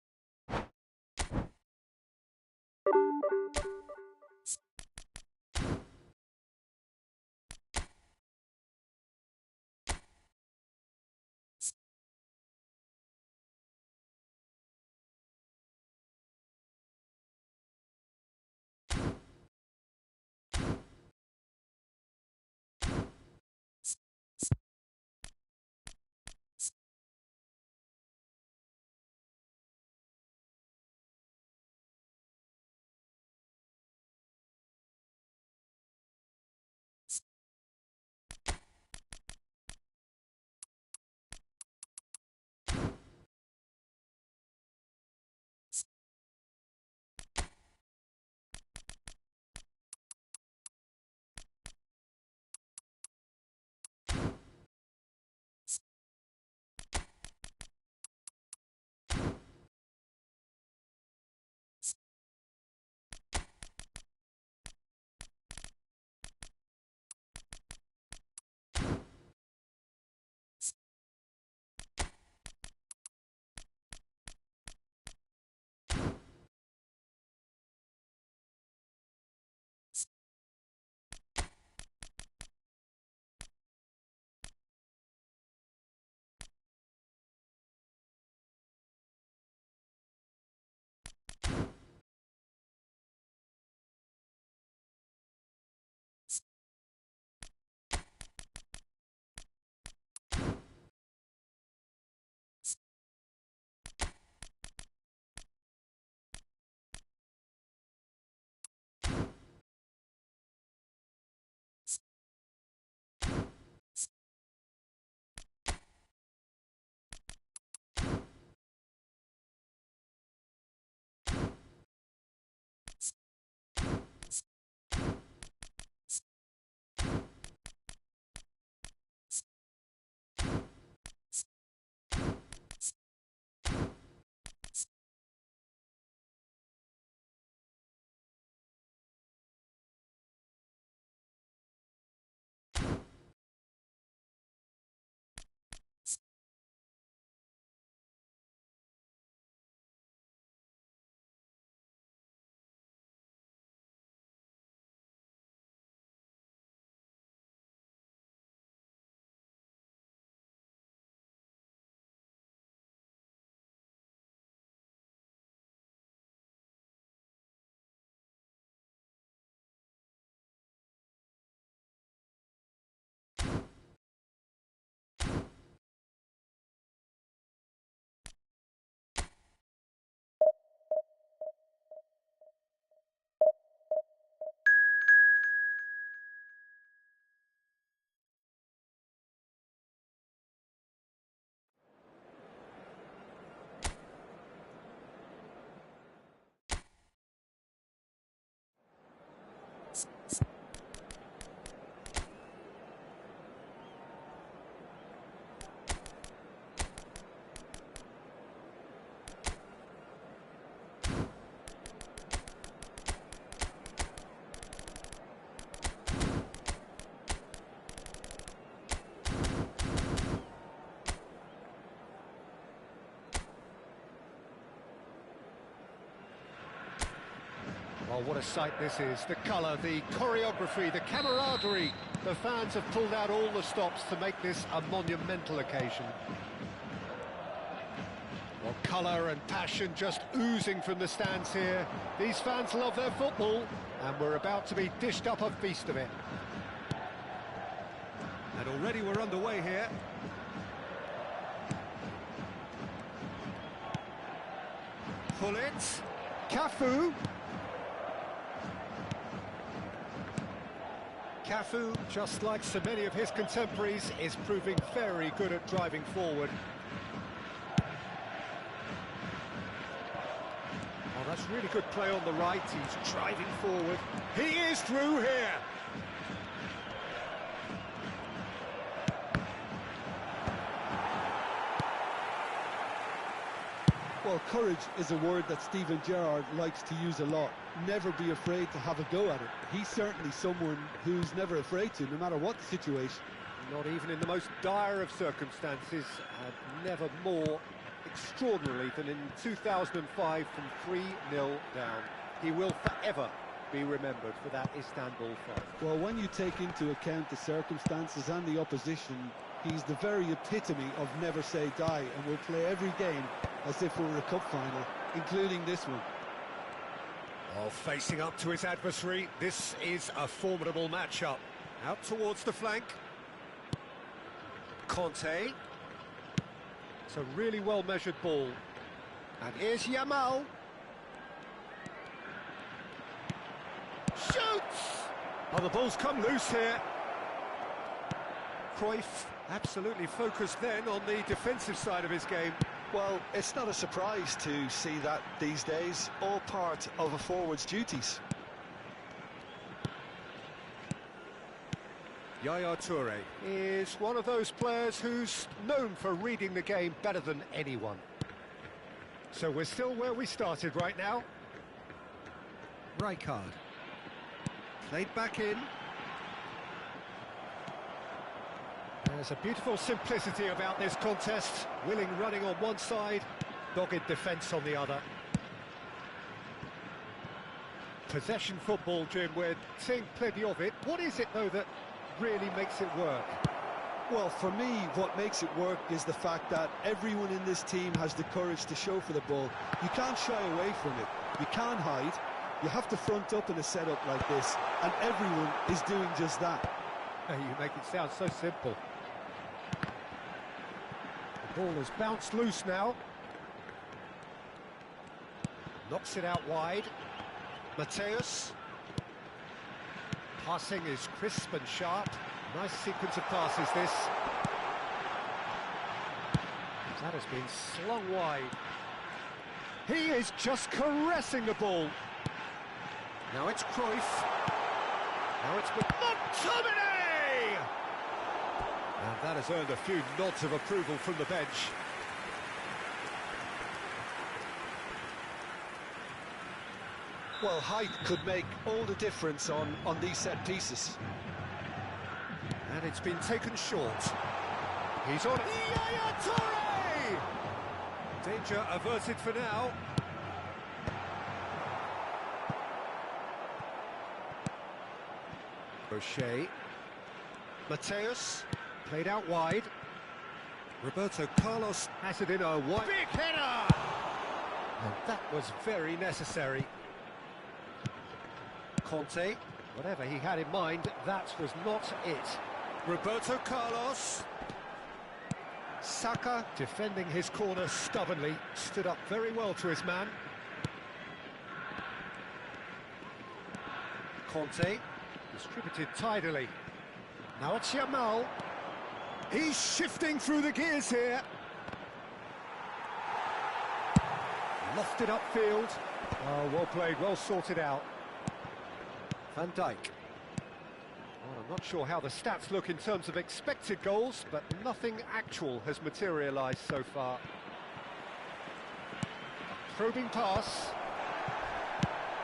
Oh, what a sight this is. The colour, the choreography, the camaraderie. The fans have pulled out all the stops to make this a monumental occasion. Well, colour and passion just oozing from the stands here. These fans love their football, and we're about to be dished up a feast of it. And already we're underway here. Pull it. Cafu. Cafu, just like so many of his contemporaries, is proving very good at driving forward. That's really good play on the right. He's driving forward. He is through here. Well, courage is a word that Steven Gerrard likes to use a lot. Never be afraid to have a go at it. He's certainly someone who's never afraid to, no matter what the situation. Not even in the most dire of circumstances, and never more extraordinarily than in 2005 from 3-0 down. He will forever be remembered for that Istanbul fight. Well, when you take into account the circumstances and the opposition, he's the very epitome of never say die, and will play every game as if it were a cup final, including this one. Oh, facing up to his adversary, this is a formidable matchup. Out towards the flank. Conte. It's a really well-measured ball. And here's Yamal. Shoots! Oh, the ball's come loose here. Cruyff absolutely focused then on the defensive side of his game. Well, it's not a surprise to see that these days, all part of a forward's duties. Yaya Toure is one of those players who's known for reading the game better than anyone. So we're still where we started right now. Rijkaard. Played back in. There's a beautiful simplicity about this contest. Willing running on one side, dogged defence on the other. Possession football, Jim, we're seeing plenty of it. What is it, though, that really makes it work? Well, for me, what makes it work is the fact that everyone in this team has the courage to show for the ball. You can't shy away from it. You can't hide. You have to front up in a setup like this, and everyone is doing just that. Hey, you make it sound so simple. The ball has bounced loose now. Knocks it out wide. Mateus. Passing is crisp and sharp. Nice sequence of passes, this. That has been slung wide. He is just caressing the ball. Now it's Cruyff. Now it's McTominay! And that has earned a few nods of approval from the bench. Well, height could make all the difference on these set pieces. And it's been taken short. He's on Yaya Toure! Danger averted for now. O'Shea. Mateus, played out wide. Roberto Carlos has it in a wide... Big header! And that was very necessary. Conte, whatever he had in mind, that was not it. Roberto Carlos. Saka, defending his corner stubbornly, stood up very well to his man. Conte, distributed tidily. Now it's Yamal. He's shifting through the gears here. Lofted upfield. Oh, well played, well sorted out. Van Dijk. Well, I'm not sure how the stats look in terms of expected goals, but nothing actual has materialised so far. Probing pass.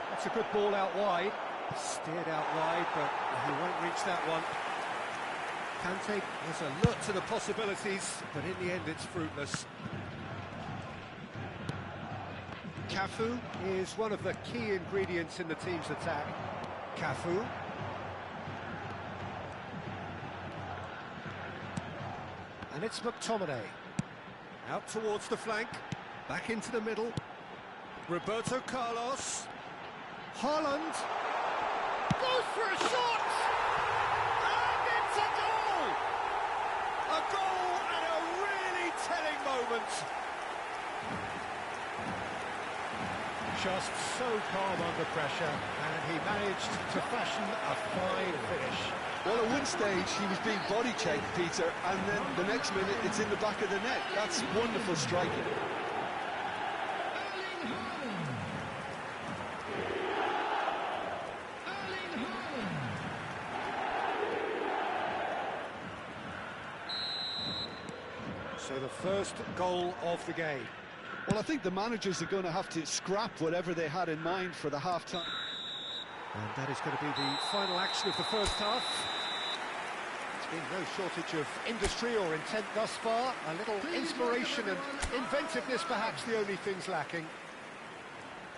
That's a good ball out wide. Steered out wide, but he won't reach that one. Kante is alert to the possibilities, but in the end it's fruitless. Cafu is one of the key ingredients in the team's attack. Cafu. And it's McTominay. Out towards the flank. Back into the middle. Roberto Carlos. Haaland. Goes for a shot! And it's a goal! A goal at a really telling moment. Just so calm under pressure, and he managed to fashion a fine finish. Well, at one stage he was being body checked, Peter, and then the next minute it's in the back of the net. That's wonderful striking. So the first goal of the game. Well, I think the managers are going to have to scrap whatever they had in mind for the half-time. And that is going to be the final action of the first half. There's been no shortage of industry or intent thus far. A little inspiration and inventiveness, perhaps the only things lacking.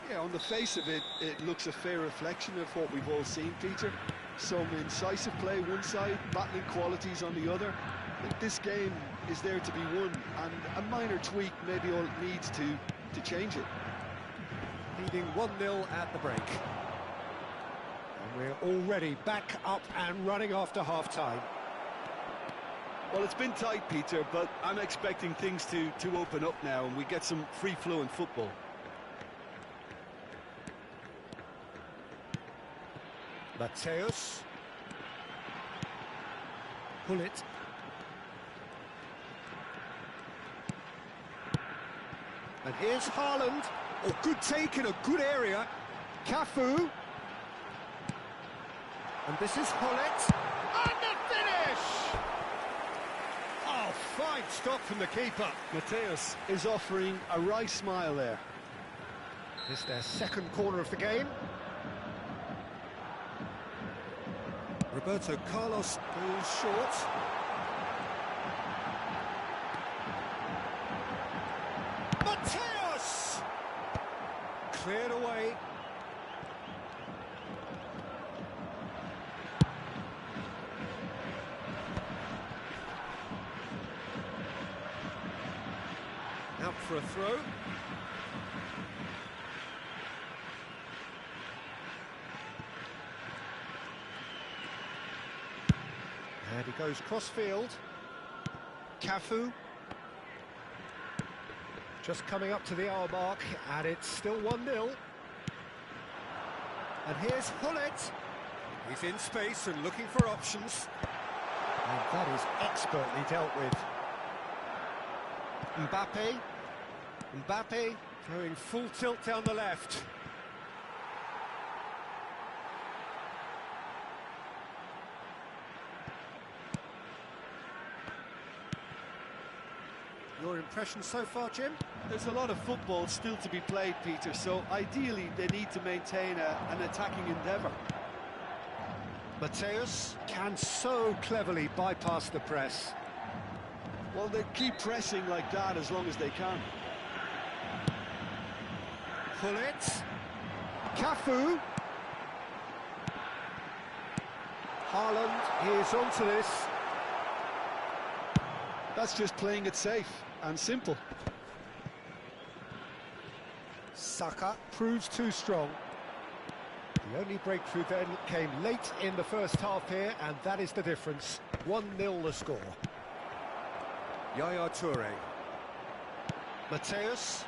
Yeah, on the face of it, it looks a fair reflection of what we've all seen, Peter. Some incisive play one side, battling qualities on the other. I think this game is there to be won, and a minor tweak may be all it needs to change it. Leading 1-0 at the break. And we're already back up and running after half-time. Well, it's been tight, Peter, but I'm expecting things to open up now, and we get some free-flowing football. Mateus. Pull it. And here's Haaland. Oh, good take in a good area. Cafu. And this is Hullet. And the finish! Oh, fine stop from the keeper. Mateus is offering a wry smile there. This is their second corner of the game. Roberto Carlos goes short. Mateus! Cleared away. Out for a throw. And he goes cross-field. Cafu. Just coming up to the hour mark, and it's still 1-0. And here's Hullet. He's in space and looking for options. And that is expertly dealt with. Mbappe going full tilt down the left. Your impression so far, Jim? There's a lot of football still to be played, Peter, so ideally they need to maintain an attacking endeavour. Mateus can so cleverly bypass the press. Well, they keep pressing like that as long as they can. Hullet. Cafu. Haaland is onto this. That's just playing it safe and simple. Saka proves too strong. The only breakthrough then came late in the first half here, and that is the difference. 1-0 the score. Yaya Toure. Mateus.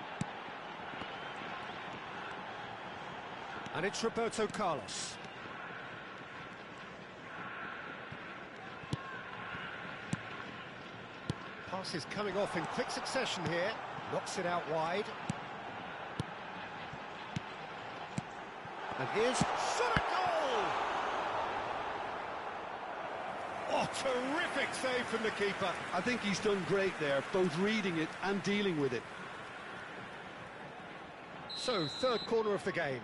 And it's Roberto Carlos. Passes coming off in quick succession here. Knocks it out wide. And here's shot at goal! Oh, terrific save from the keeper. I think he's done great there, both reading it and dealing with it. So, third corner of the game.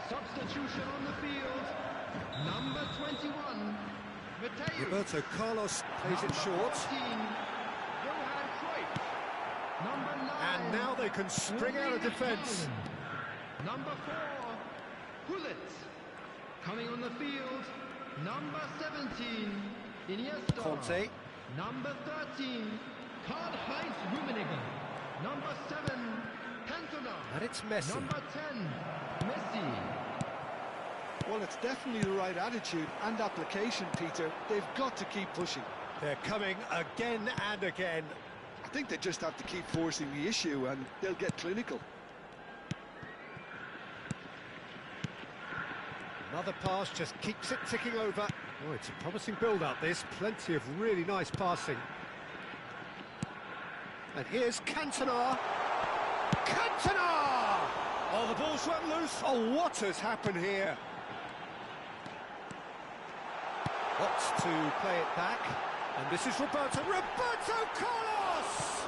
Substitution on the field. Number 21, Mateus. Roberto Carlos plays it short. 14, Johan Cruyff. Number 9. And now they can spring out of defence. Number 4, Hullet. Coming on the field, number 17, Iniesta. Conte. Number 13, Karl-Heinz Rummenigge. Number 7, Cantona. And it's Messi. Number 10, Messi. Well, it's definitely the right attitude and application, Peter. They've got to keep pushing. They're coming again and again. I think they just have to keep forcing the issue and they'll get clinical. Another pass just keeps it ticking over. Oh, it's a promising build-up, this. Plenty of really nice passing. And here's Cantona. Cantona! Oh, the ball's run loose. Oh, what has happened here? Wants to play it back. And this is Roberto Carlos!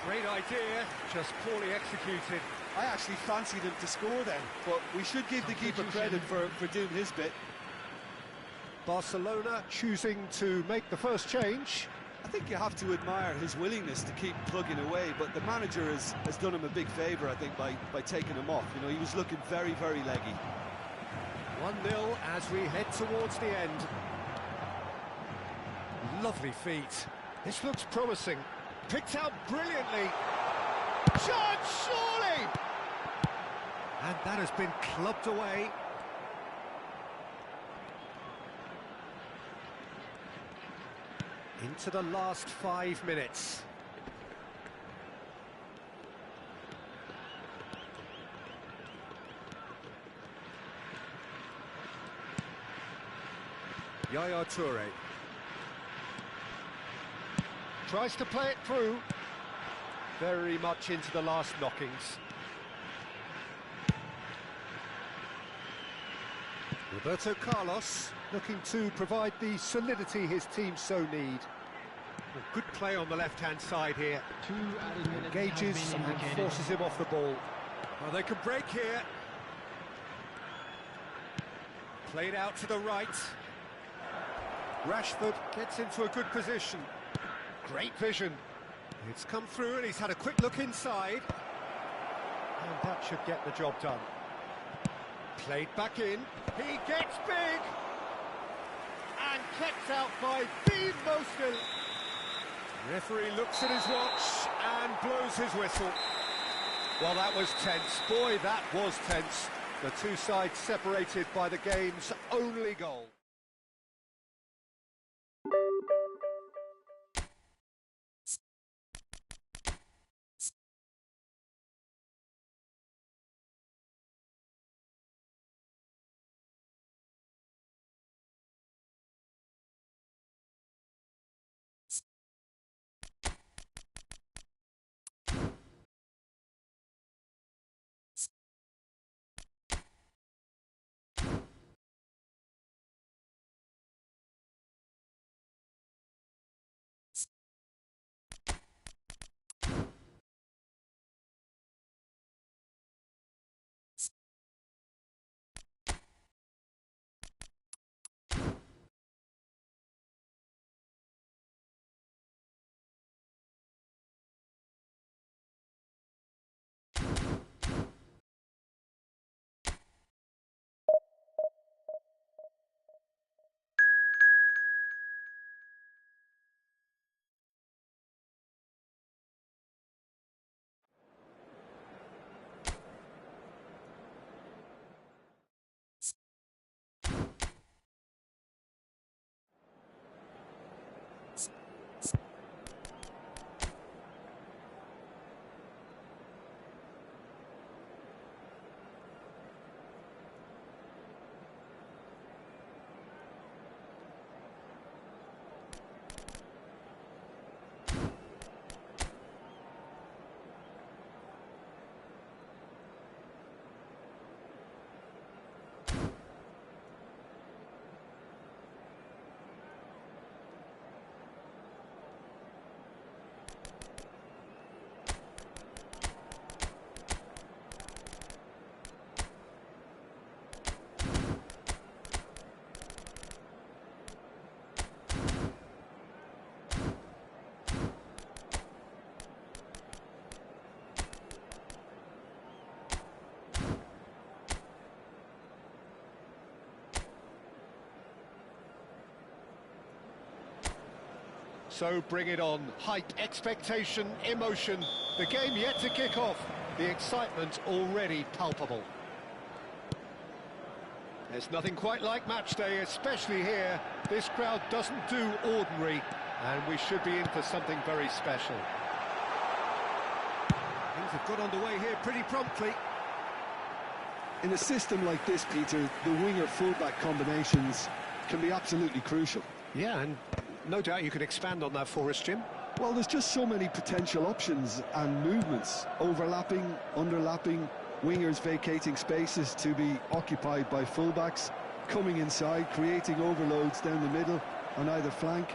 Great idea, just poorly executed. I actually fancied him to score then, but we should give the keeper credit for doing his bit. Barcelona choosing to make the first change. I think you have to admire his willingness to keep plugging away, but the manager has done him a big favour, I think, by taking him off. You know, he was looking very, very leggy. 1-0 as we head towards the end. Lovely feet. This looks promising. Picked out brilliantly. Chance, surely! And that has been clubbed away. Into the last 5 minutes. Yaya Toure. Tries to play it through. Very much into the last knockings. Roberto Carlos looking to provide the solidity his team so need. Well, good play on the left-hand side here. 2 added minutes Engages has been and indicated. forces him off the ball. Well, they can break here. Played out to the right. Rashford gets into a good position. Great vision. It's come through and he's had a quick look inside. And that should get the job done. Played back in. He gets big. And kept out by the most. Referee looks at his watch and blows his whistle. Well, that was tense. Boy, that was tense. The two sides separated by the game's only goal. So bring it on. Hype, expectation, emotion. The game yet to kick off. The excitement already palpable. There's nothing quite like match day, especially here. This crowd doesn't do ordinary, and we should be in for something very special. Things have got underway here pretty promptly. In a system like this, Peter, the winger-fullback combinations can be absolutely crucial. Yeah, and no doubt you could expand on that for us, Jim. Well, there's just so many potential options and movements, overlapping, underlapping, wingers vacating spaces to be occupied by fullbacks, coming inside, creating overloads down the middle on either flank.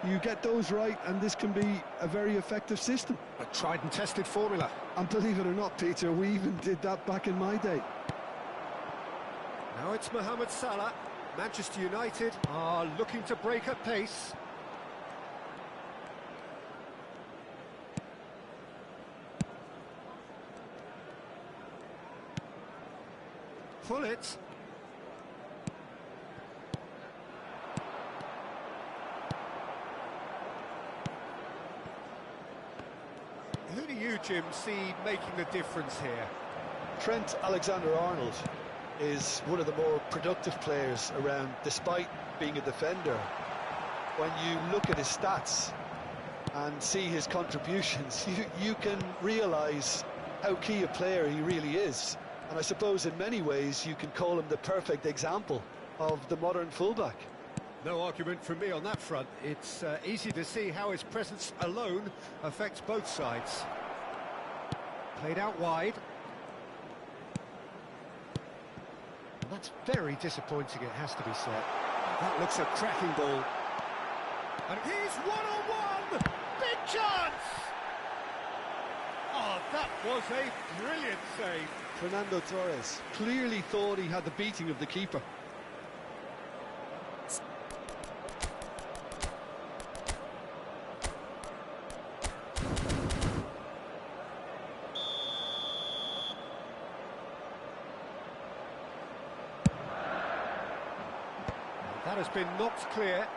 You get those right, and this can be a very effective system. A tried and tested formula. And believe it or not, Peter, we even did that back in my day. Now it's Mohamed Salah. Manchester United are looking to break at pace. Pull it. Who do you, Jim, see making the difference here? Trent Alexander-Arnold is one of the more productive players around, despite being a defender. When you look at his stats and see his contributions, you can realise how key a player he really is. And I suppose in many ways you can call him the perfect example of the modern fullback. No argument from me on that front. It's easy to see how his presence alone affects both sides. Played out wide. And that's very disappointing, it has to be said. That looks a cracking ball. And he's one-on-one! Big chance! Oh, that was a brilliant save. Fernando Torres clearly thought he had the beating of the keeper. That has been knocked clear.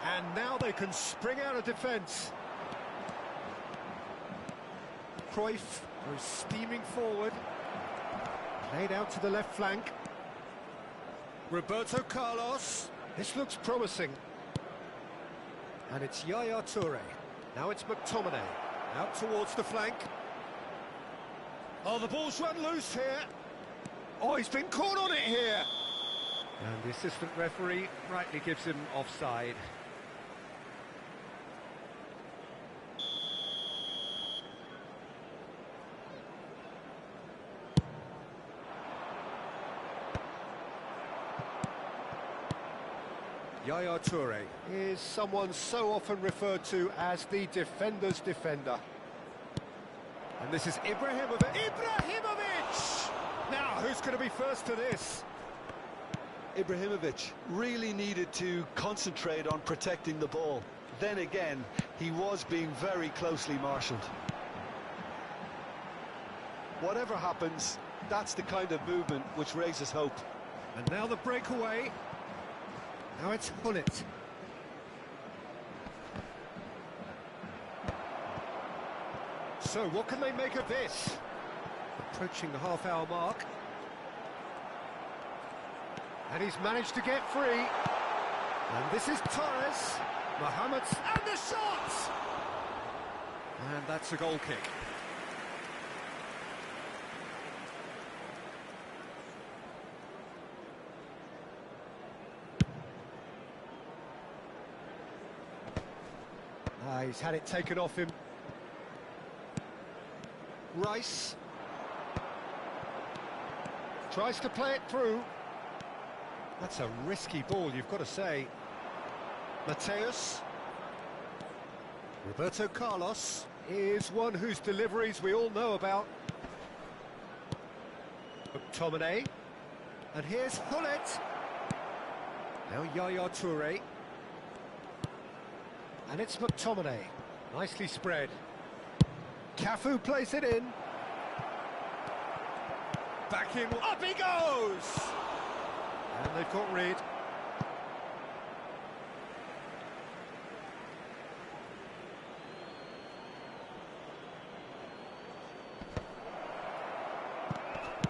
And now they can spring out of defence. Cruyff goes steaming forward. Played out to the left flank. Roberto Carlos. This looks promising. And it's Yaya Toure. Now it's McTominay. Out towards the flank. Oh, the ball's run loose here. Oh, he's been caught on it here. And the assistant referee rightly gives him offside. Yaya Toure is someone so often referred to as the defender's defender. And this is Ibrahimovic. Ibrahimovic! Now, who's going to be first to this? Ibrahimovic really needed to concentrate on protecting the ball. Then again, he was being very closely marshalled. Whatever happens, that's the kind of movement which raises hope. And now the breakaway. Now it's Hullet. So, what can they make of this? Approaching the half-hour mark. And he's managed to get free. And this is Torres. Mohamed, and the shot! And that's a goal kick. He's had it taken off him. Rice tries to play it through. That's a risky ball, you've got to say. Mateus. Roberto Carlos is one whose deliveries we all know about. McTominay. And here's Hullet. Now Yaya Toure. And it's McTominay. Nicely spread. Cafu plays it in. Back in. Up he goes! And they've got rid.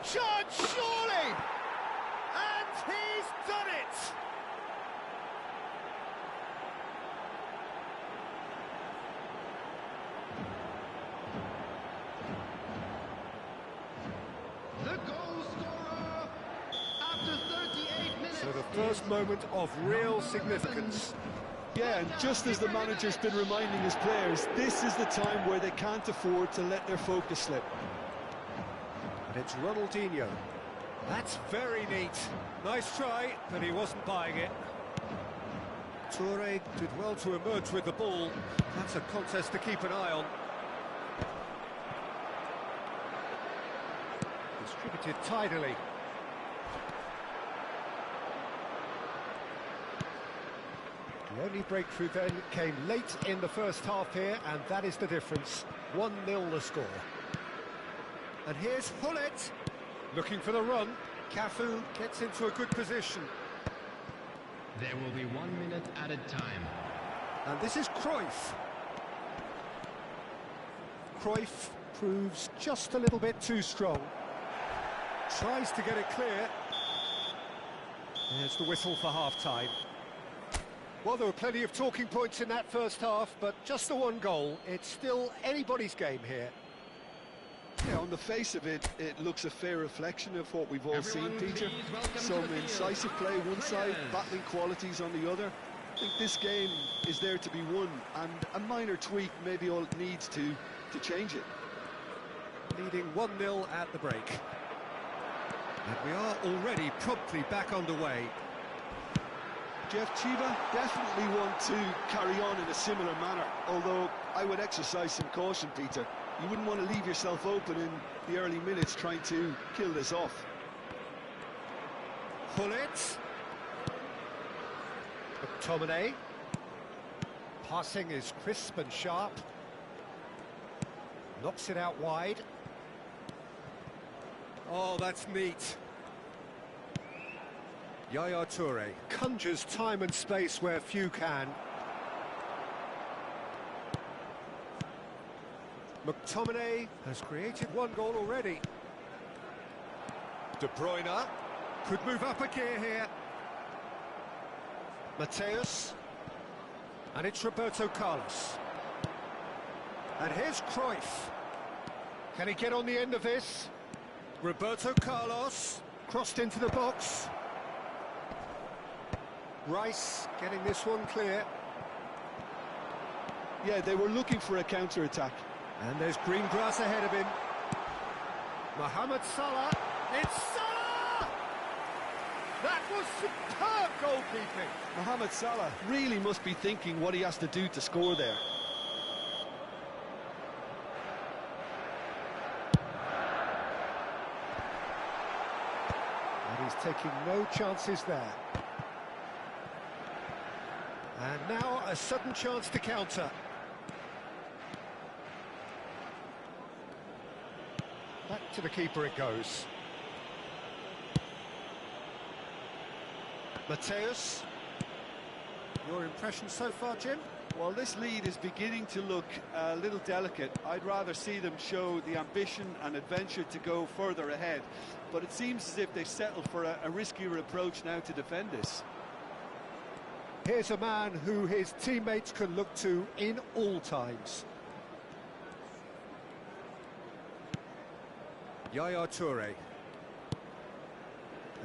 chance, surely! And he's done it! The goal scorer after 38 minutes. So the first moment of real significance. Yeah, and just as the manager's been reminding his players, this is the time where they can't afford to let their focus slip. And it's Ronaldinho. That's very neat. Nice try, but he wasn't buying it. Toure did well to emerge with the ball. That's a contest to keep an eye on. Distributed tidily. The only breakthrough then came late in the first half here, and that is the difference. 1-0 the score. And here's Hullet, looking for the run. Cafu gets into a good position. There will be 1 minute added time. And this is Cruyff. Cruyff proves just a little bit too strong. Tries to get it clear. There's the whistle for half-time. Well, there were plenty of talking points in that first half, but just the one goal. It's still anybody's game here. Yeah, on the face of it, it looks a fair reflection of what we've all Everyone, seen, Peter. please welcome to Some the field. incisive play one side, Players. battling qualities on the other. I think this game is there to be won, and a minor tweak may be all it needs to change it. Leading 1-0 at the break. And we are already promptly back underway. Jeff, Chiba definitely want to carry on in a similar manner, although I would exercise some caution, Peter. You wouldn't want to leave yourself open in the early minutes trying to kill this off. Hullet. McTominay. Passing is crisp and sharp. Knocks it out wide. Oh, that's neat. Yaya Toure conjures time and space where few can. McTominay has created one goal already. De Bruyne could move up a gear here. Mateus. And it's Roberto Carlos. And here's Cruyff. Can he get on the end of this? Roberto Carlos crossed into the box. Rice getting this one clear. Yeah, they were looking for a counter-attack. And there's green grass ahead of him. Mohamed Salah. It's Salah! That was superb goalkeeping. Mohamed Salah really must be thinking what he has to do to score there. And he's taking no chances there. And now a sudden chance to counter. Back to the keeper it goes. Mateus. Your impression so far, Jim? Well, this lead is beginning to look a little delicate. I'd rather see them show the ambition and adventure to go further ahead. But it seems as if they settled for a riskier approach now to defend this. Here's a man who his teammates can look to in all times. Yaya Toure.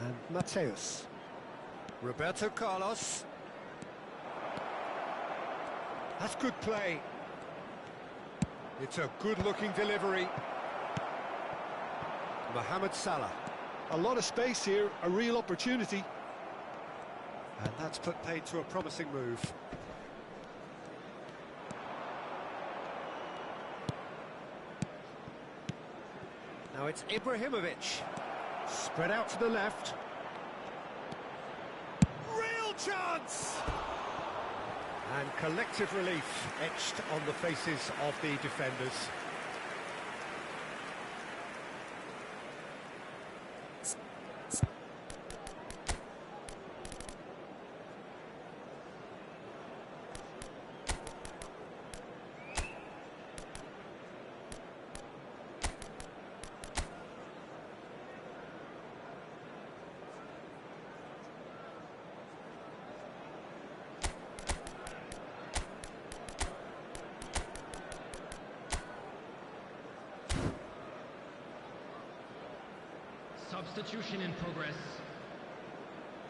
And Mateus. Roberto Carlos. That's good play. It's a good-looking delivery. Mohamed Salah. A lot of space here, a real opportunity. And that's put paid to a promising move. Now it's Ibrahimovic. Spread out to the left. Real chance! And collective relief etched on the faces of the defenders. Substitution in progress.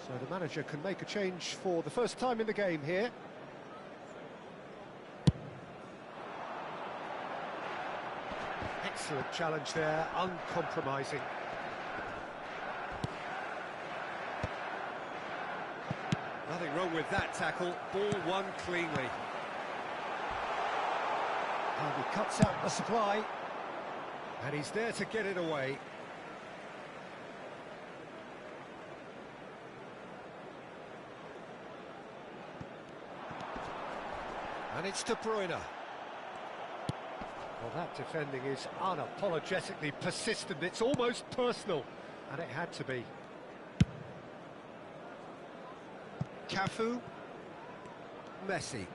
So the manager can make a change for the first time in the game here. Excellent challenge there, uncompromising. Nothing wrong with that tackle, ball won cleanly. And he cuts out the supply, and he's there to get it away. And it's De Bruyne. Well, that defending is unapologetically persistent. It's almost personal, and it had to be. Cafu. Messi.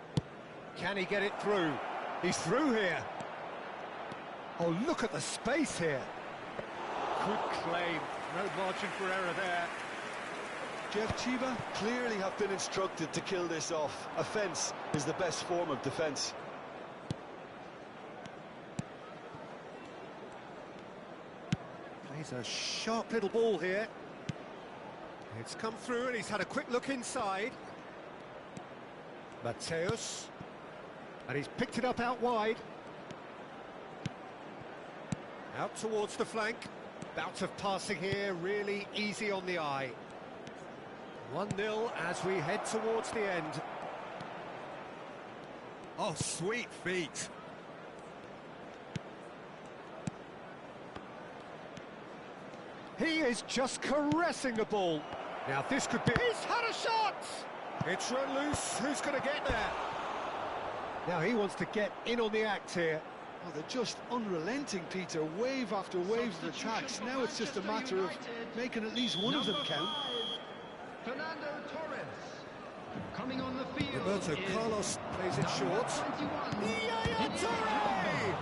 Can he get it through? He's through here. Oh, look at the space here. Good claim. No margin for error there. Jeff Chiba clearly have been instructed to kill this off. Offence is the best form of defence. Plays a sharp little ball here. It's come through and he's had a quick look inside. Mateus. And he's picked it up out wide. Out towards the flank. Bout of passing here, really easy on the eye. 1-0 as we head towards the end. Oh, sweet feet. He is just caressing the ball. Now this could be... He's had a shot! It's run loose. Who's going to get there? Now he wants to get in on the act here. Oh, they're just unrelenting, Peter. Wave after wave of attacks. Now it's just a matter of making at least one of them count. Fernando Torres. Coming on the field. Roberto Carlos plays it short. Yaya Toure!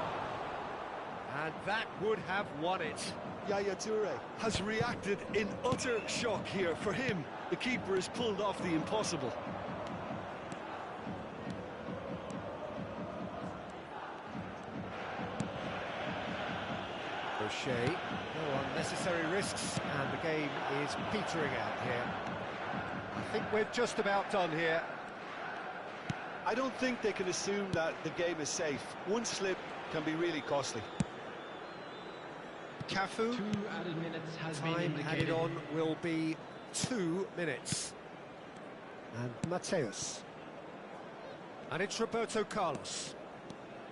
And that would have won it. Yaya Toure has reacted in utter shock here. For him, the keeper has pulled off the impossible. O'Shea, no unnecessary risks, and the game is petering out here. I think we're just about done here. I don't think they can assume that the game is safe. One slip can be really costly. Cafu. 2 added minutes has been Time indicated. added on will be 2 minutes. And Mateus. And it's Roberto Carlos.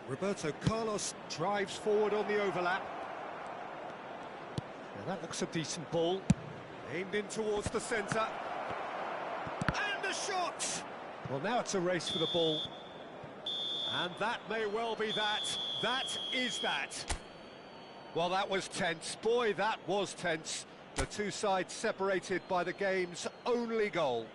Roberto Carlos drives forward on the overlap. Now that looks a decent ball. Aimed in towards the centre. And a shot! Well, now it's a race for the ball. And that may well be that. That is that. Well, that was tense. Boy, that was tense. The two sides separated by the game's only goal.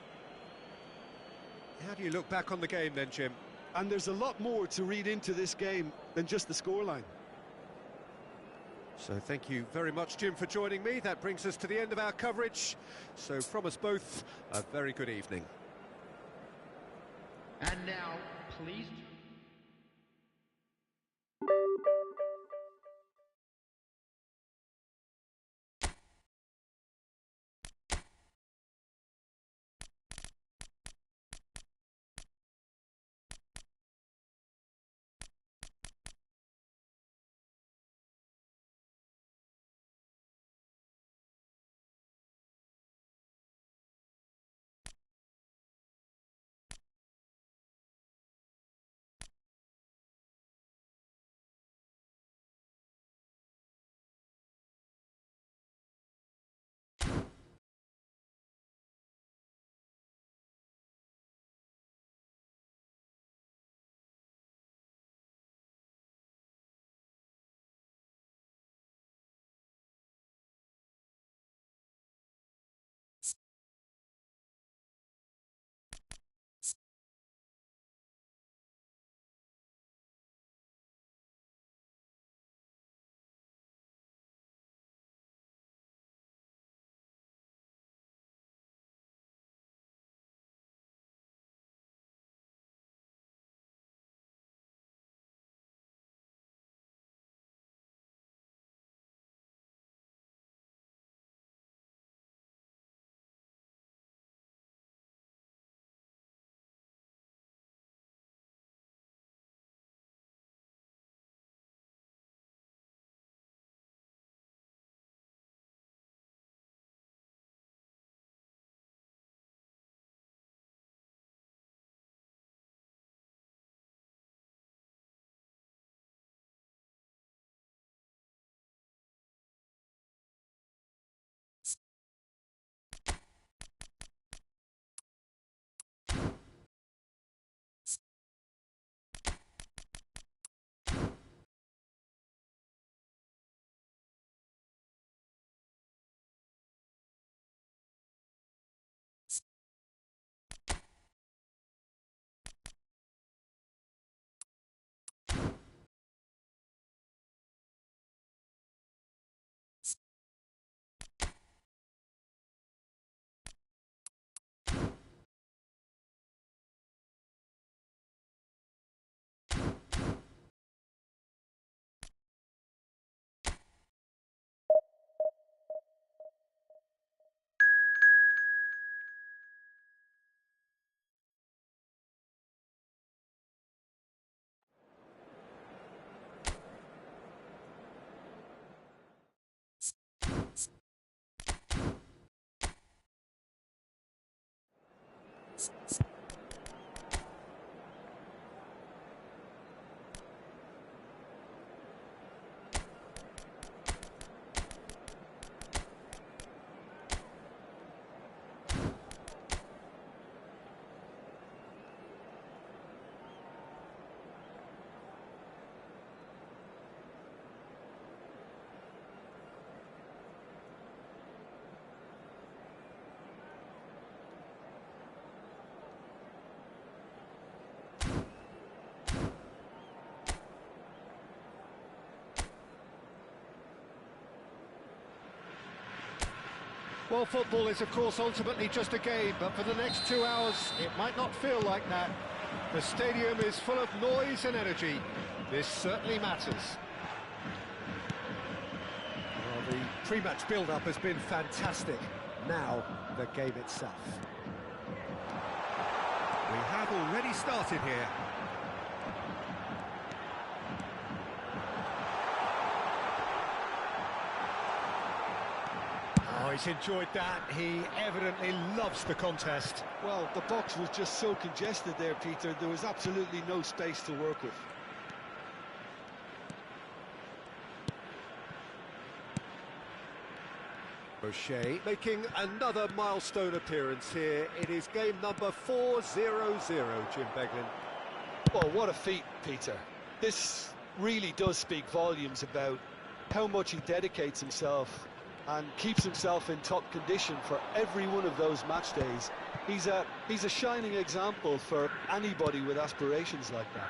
How do you look back on the game then, Jim? And there's a lot more to read into this game than just the scoreline. So thank you very much, Jim, for joining me. That brings us to the end of our coverage. So from us both, a very good evening. And now, please Well, football is, of course, ultimately just a game, but for the next 2 hours, it might not feel like that. The stadium is full of noise and energy. This certainly matters. Well, the pre-match build-up has been fantastic. Now, the game itself. We have already started here. Oh, he's enjoyed that. He evidently loves the contest. Well, the box was just so congested there, Peter. There was absolutely no space to work with. O'Shea making another milestone appearance here. It is game number 400, Jim Beglin. Well, what a feat, Peter. This really does speak volumes about how much he dedicates himself and keeps himself in top condition for every one of those match days. He's a shining example for anybody with aspirations like that.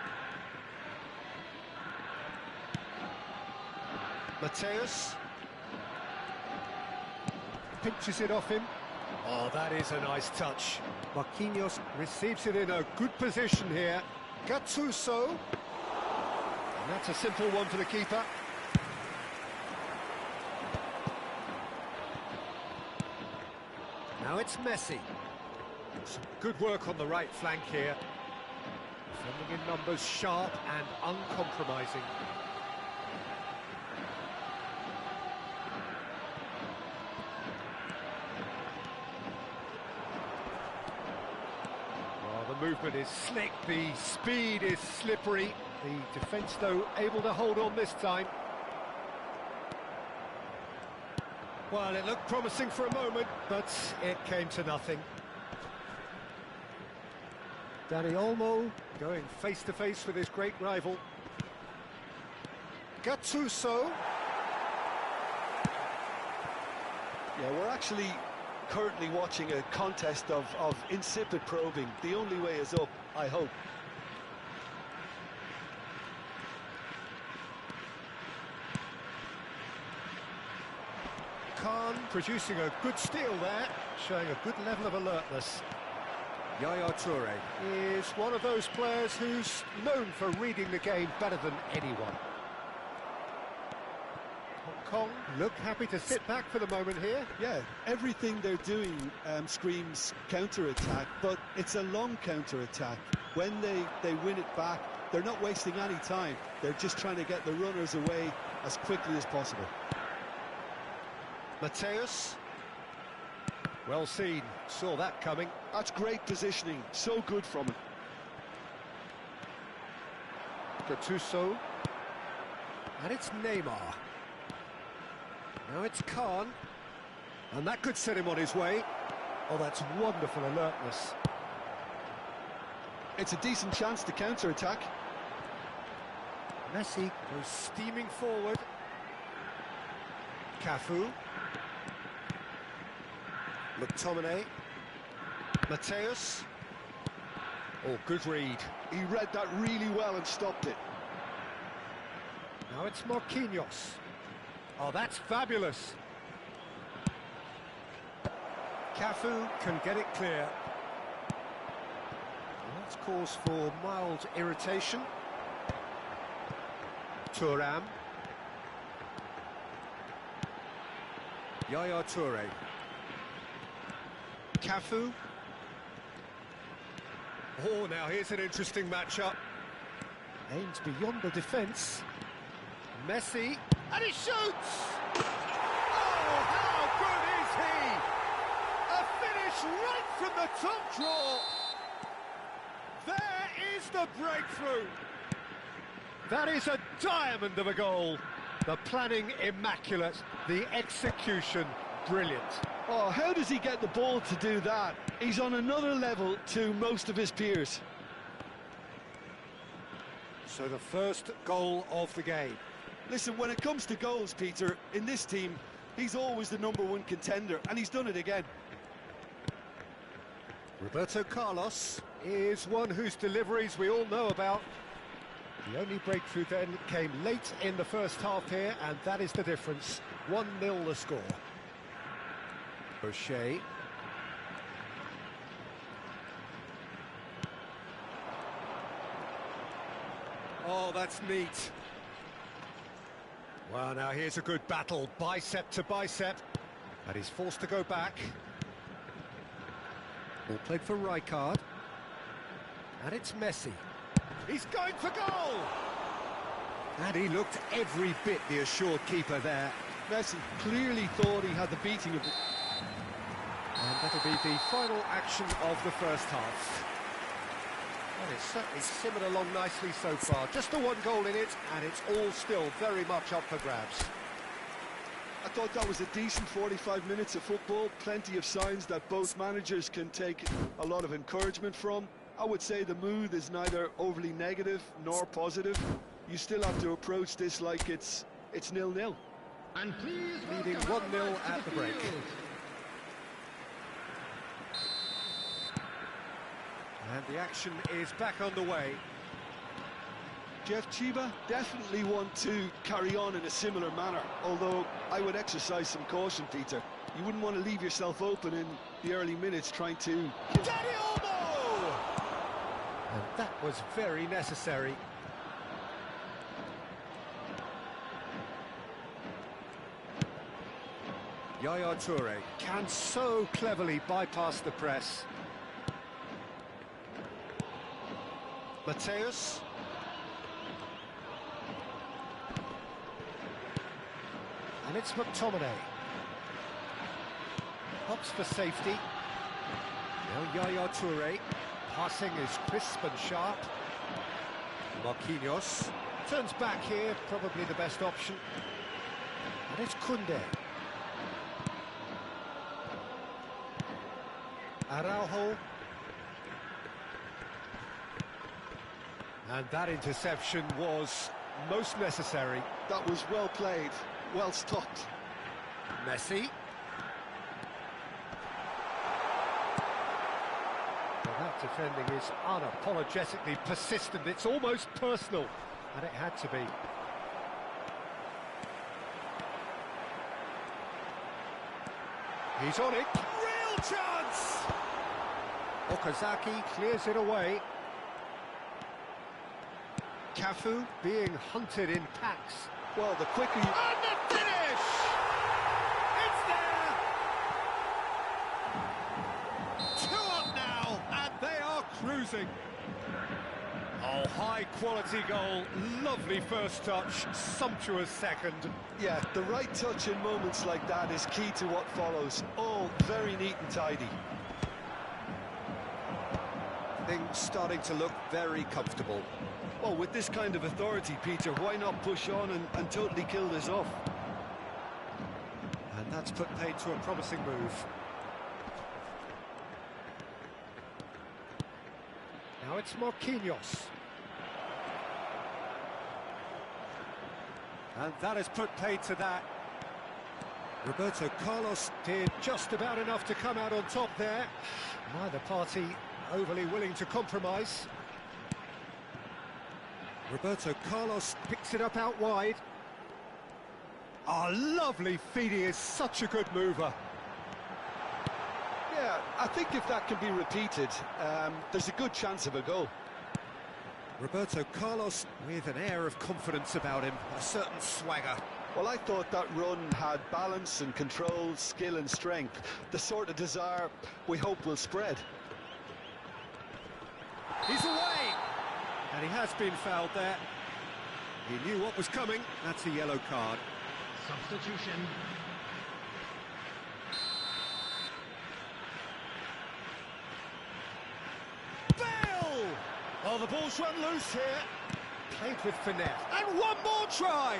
Mateus pinches it off him. Oh, that is a nice touch. Marquinhos receives it in a good position here. Gattuso. And that's a simple one for the keeper. Now it's Messi. Some good work on the right flank here. Defending in numbers, sharp and uncompromising. Well, the movement is slick, the speed is slippery. The defence, though, able to hold on this time. Well, it looked promising for a moment, but it came to nothing. Dani Olmo going face-to-face with his great rival. Gattuso. Yeah, we're actually currently watching a contest of insipid probing. The only way is up, I hope. Khan producing a good steal there, showing a good level of alertness. Yaya Toure is one of those players who's known for reading the game better than anyone. Hong Kong look happy to sit back for the moment here. Yeah, everything they're doing screams counter-attack, but it's a long counter-attack. When they win it back, they're not wasting any time. They're just trying to get the runners away as quickly as possible. Mateus. Well seen, saw that coming. That's great positioning, so good from him. Gattuso. And it's Neymar. Now it's Khan. And that could set him on his way. Oh, that's wonderful alertness. It's a decent chance to counter-attack. Messi goes steaming forward. Cafu. McTominay. Mateus. Oh, good read. He read that really well and stopped it. Now it's Marquinhos. Oh, that's fabulous. Cafu can get it clear. And that's cause for mild irritation. Thuram. Yaya Toure. Cafu. Oh, now here's an interesting matchup. Aims beyond the defence. Messi. And he shoots! Oh, how good is he? A finish right from the top draw. Here's the breakthrough. That is a diamond of a goal. The planning immaculate, the execution brilliant. Oh, how does he get the ball to do that? He's on another level to most of his peers. So the first goal of the game. Listen, when it comes to goals, Peter, in this team, he's always the #1 contender, and he's done it again. Roberto Carlos is one whose deliveries we all know about. The only breakthrough then came late in the first half here, and that is the difference. 1-0 the score. O'Shea. Oh, that's neat. Well, now here's a good battle, bicep to bicep, and he's forced to go back. Ball played for Rijkaard, and it's Messi. He's going for goal! And he looked every bit the assured keeper there. Messi clearly thought he had the beating of the... And that'll be the final action of the first half. Well, it's certainly simmered along nicely so far. Just the one goal in it, and it's all still very much up for grabs. I thought that was a decent 45 minutes of football. Plenty of signs that both managers can take a lot of encouragement from. I would say the mood is neither overly negative nor positive. You still have to approach this like it's 0-0. And please Leading 1-0 at the break. And the action is back underway. Jeff Chiba definitely want to carry on in a similar manner, although I would exercise some caution, Peter. You wouldn't want to leave yourself open in the early minutes trying to... Daddy Olmo! And that was very necessary. Yaya Toure can so cleverly bypass the press. Mateus. And it's McTominay. Hops for safety. Now Yaya Toure. Passing is crisp and sharp. Marquinhos. Turns back here, probably the best option. And it's Koundé. Araujo. And that interception was most necessary. That was well played, well stopped. Messi. Well, that defending is unapologetically persistent. It's almost personal, and it had to be. He's on it. Real chance! Okazaki clears it away. Cafu being hunted in packs. Well, the quicker you... And the finish! It's there! 2 up now, and they are cruising. Oh, high-quality goal, lovely first touch, sumptuous second. Yeah, the right touch in moments like that is key to what follows. All very neat and tidy. Things starting to look very comfortable. Well, with this kind of authority, Peter, why not push on and totally kill this off? And that's put paid to a promising move. Now it's Marquinhos. And that has put paid to that. Roberto Carlos did just about enough to come out on top there. Neither party overly willing to compromise. Roberto Carlos picks it up out wide. Oh, lovely feed. He is such a good mover. Yeah, I think if that can be repeated, there's a good chance of a goal. Roberto Carlos with an air of confidence about him, a certain swagger. Well, I thought that run had balance and control, skill and strength, the sort of desire we hope will spread. He's away! And he has been fouled there. He knew what was coming. That's a yellow card. Substitution. Bale! Well, the ball's run loose here. Played with finesse. And one more try!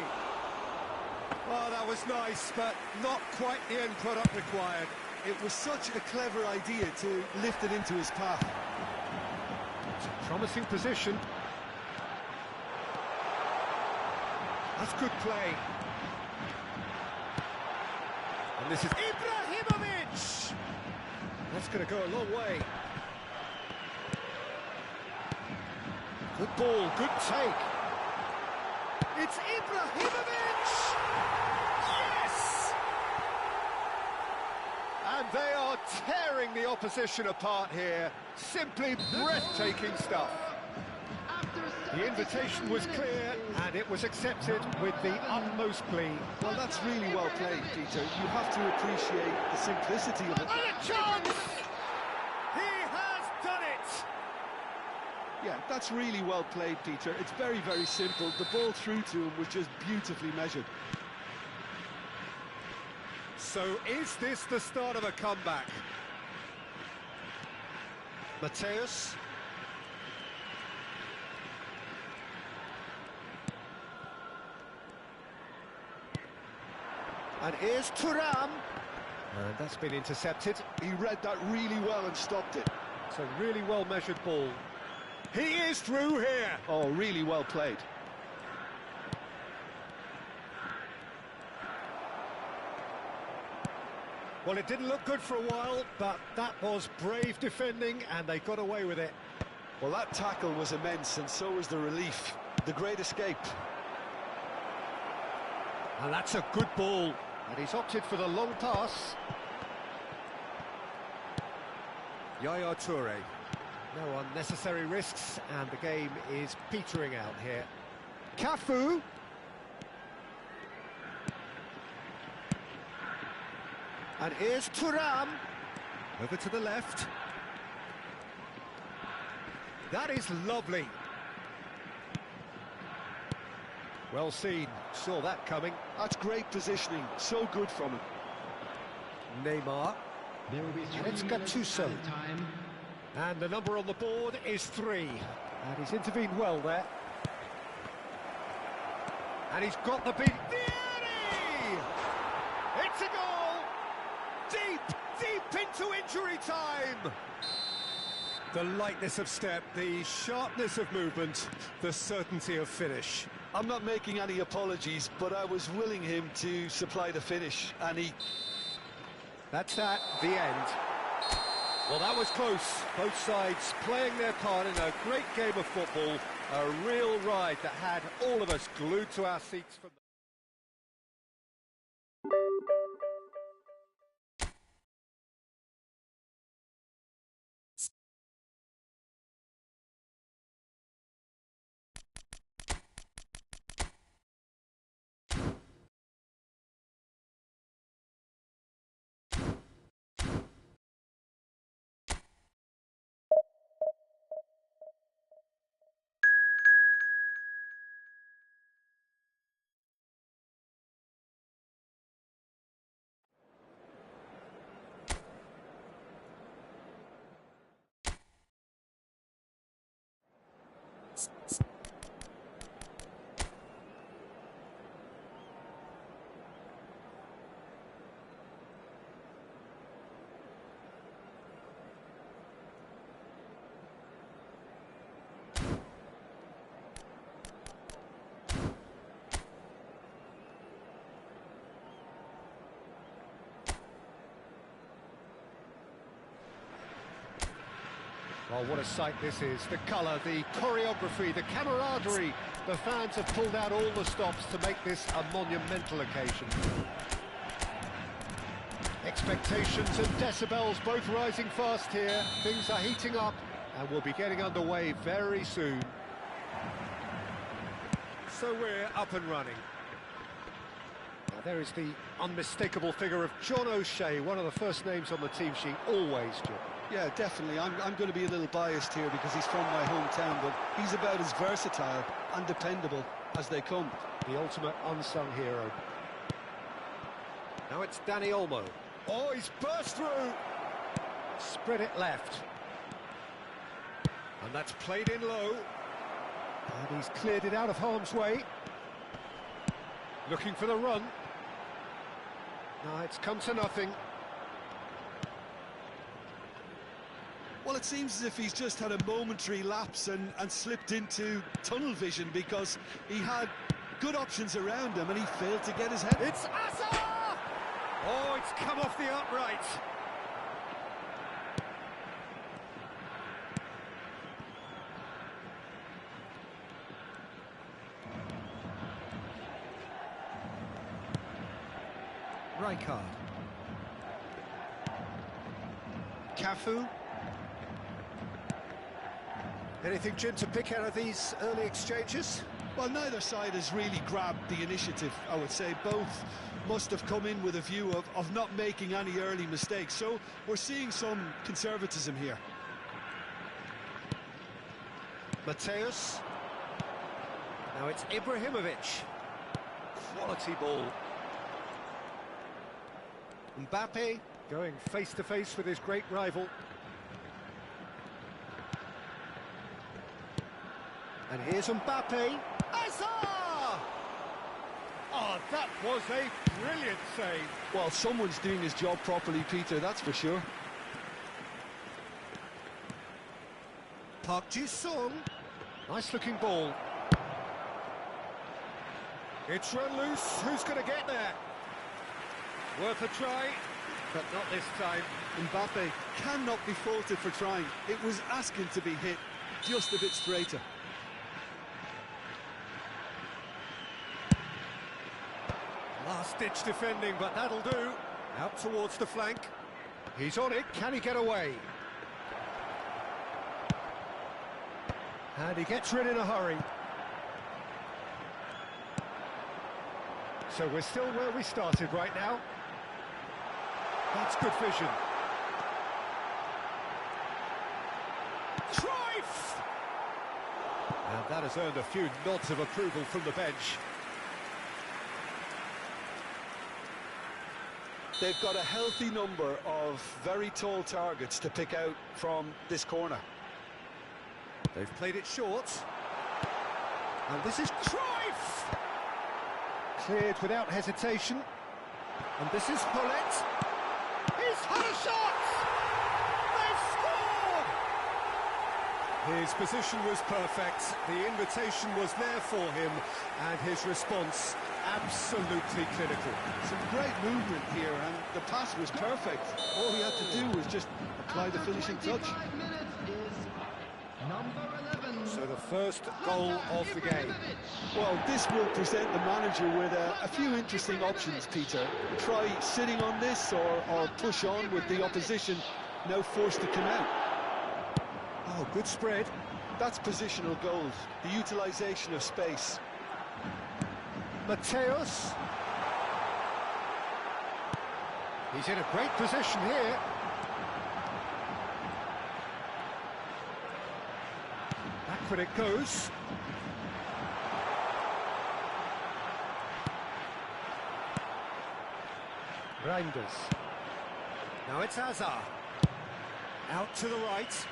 Oh, that was nice, but not quite the end product required. It was such a clever idea to lift it into his path. It's a promising position. That's good play. And this is Ibrahimovic! That's going to go a long way. Good ball, good take. It's Ibrahimovic! Yes! And they are tearing the opposition apart here. Simply breathtaking stuff. The invitation was clear, and it was accepted with the utmost glee. Well, that's really well played, Peter. You have to appreciate the simplicity of it. And a chance! He has done it! Yeah, that's really well played, Peter. It's very, very simple. The ball through to him was just beautifully measured. So is this the start of a comeback? Mateus. And here's Thuram. And that's been intercepted. He read that really well and stopped it. It's a really well-measured ball. He is through here. Oh, really well played. Well, it didn't look good for a while, but that was brave defending, and they got away with it. Well, that tackle was immense, and so was the relief. The great escape. And that's a good ball. And he's opted for the long pass. Yaya Toure. No unnecessary risks, and the game is petering out here. Cafu. And here's Thuram. Over to the left. That is lovely. Well seen. Saw that coming. That's great positioning. So good from him. Neymar. There will be 3 It's minutes Gattuso. added time. And the number on the board is 3. And he's intervened well there. And he's got the beat. Vieri! It's a goal! Deep into injury time! The lightness of step, the sharpness of movement, the certainty of finish. I'm not making any apologies, but I was willing him to supply the finish, and he... That's at the end. Well, that was close. Both sides playing their part in a great game of football. A real ride that had all of us glued to our seats from Well, what a sight this is. The colour, the choreography, the camaraderie. The fans have pulled out all the stops to make this a monumental occasion. Expectations and decibels both rising fast here. Things are heating up and we'll be getting underway very soon. So we're up and running. Now there is the unmistakable figure of John O'Shea, one of the first names on the team sheet, always, John. Yeah, definitely. I'm going to be a little biased here because he's from my hometown, but he's about as versatile and dependable as they come. The ultimate unsung hero. Now it's Danny Olmo. Oh, he's burst through! Spread it left. And And that's played in low. And he's cleared it out of harm's way. Looking for the run. No, it's come to nothing. Well, it seems as if he's just had a momentary lapse and slipped into tunnel vision, because he had good options around him and he failed to get his head. It's Asa! Oh, it's come off the upright. Rijkaard. Cafu. Anything, Jim, to pick out of these early exchanges? Well, neither side has really grabbed the initiative, I would say. Both must have come in with a view of not making any early mistakes. So we're seeing some conservatism here. Mateus. Now it's Ibrahimovic. Quality ball. Mbappe going face-to-face with his great rival. And here's Mbappe. Hazard! Oh, that was a brilliant save. Well, someone's doing his job properly, Peter, that's for sure. Park Ji-sung. Nice-looking ball. It's run loose. Who's going to get there? Worth a try, but not this time. Mbappe cannot be faulted for trying. It was asking to be hit just a bit straighter. Last-ditch defending, but that'll do. Out towards the flank. He's on it. Can he get away? And he gets rid in a hurry. So we're still where we started right now. That's good vision. Cruyff! And that has earned a few nods of approval from the bench. They've got a healthy number of very tall targets to pick out from this corner. They've played it short. And this is Cruyff! Cleared without hesitation. And this is Paulette. He's had a shot! They've scored! His position was perfect. The invitation was there for him, and his response absolutely clinical. Some great movement here, and the pass was perfect. All he had to do was just apply the finishing touch. So the first goal of the game. Well, this will present the manager with a few interesting options, Peter. Try sitting on this or push on with the opposition now forced to come out. Oh, good spread. That's positional goals, the utilisation of space. Mateus. He's in a great position here. Backward it goes. Reinders. Now it's Hazard. Out to the right.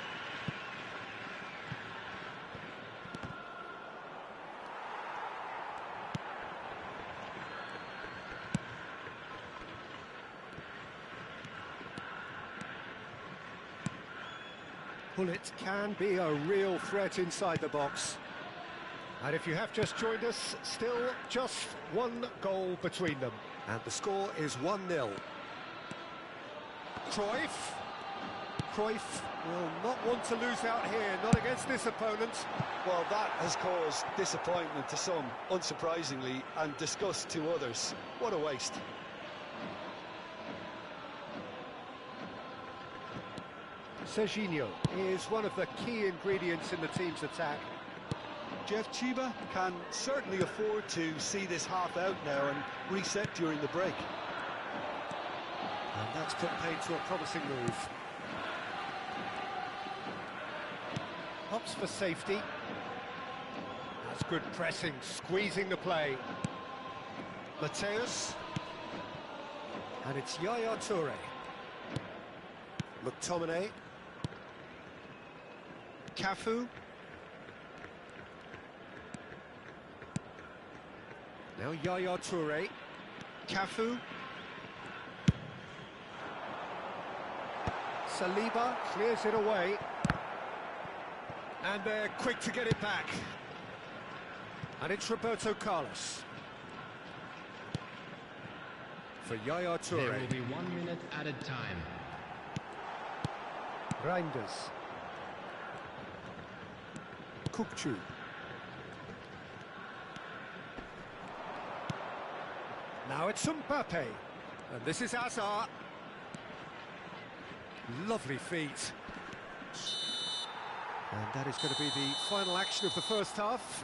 Bullet can be a real threat inside the box. And if you have just joined us, still just one goal between them. And the score is 1-0. Cruyff. Cruyff will not want to lose out here, not against this opponent. Well, that has caused disappointment to some, unsurprisingly, and disgust to others. What a waste. Serginho is one of the key ingredients in the team's attack. Jeff Chiba can certainly afford to see this half out now and reset during the break. And that's put paid to a promising move. Hops for safety. That's good pressing, squeezing the play. Mateus. And it's Yaya Toure. McTominay. Cafu. Now Yaya Toure. Cafu. Saliba clears it away. And they're quick to get it back. And it's Roberto Carlos. For Yaya Toure. There will be 1 minute added time. Reinders. Kukçu. Now it's Mbappe. And this is Hazard. Lovely feet. And that is going to be the final action of the first half.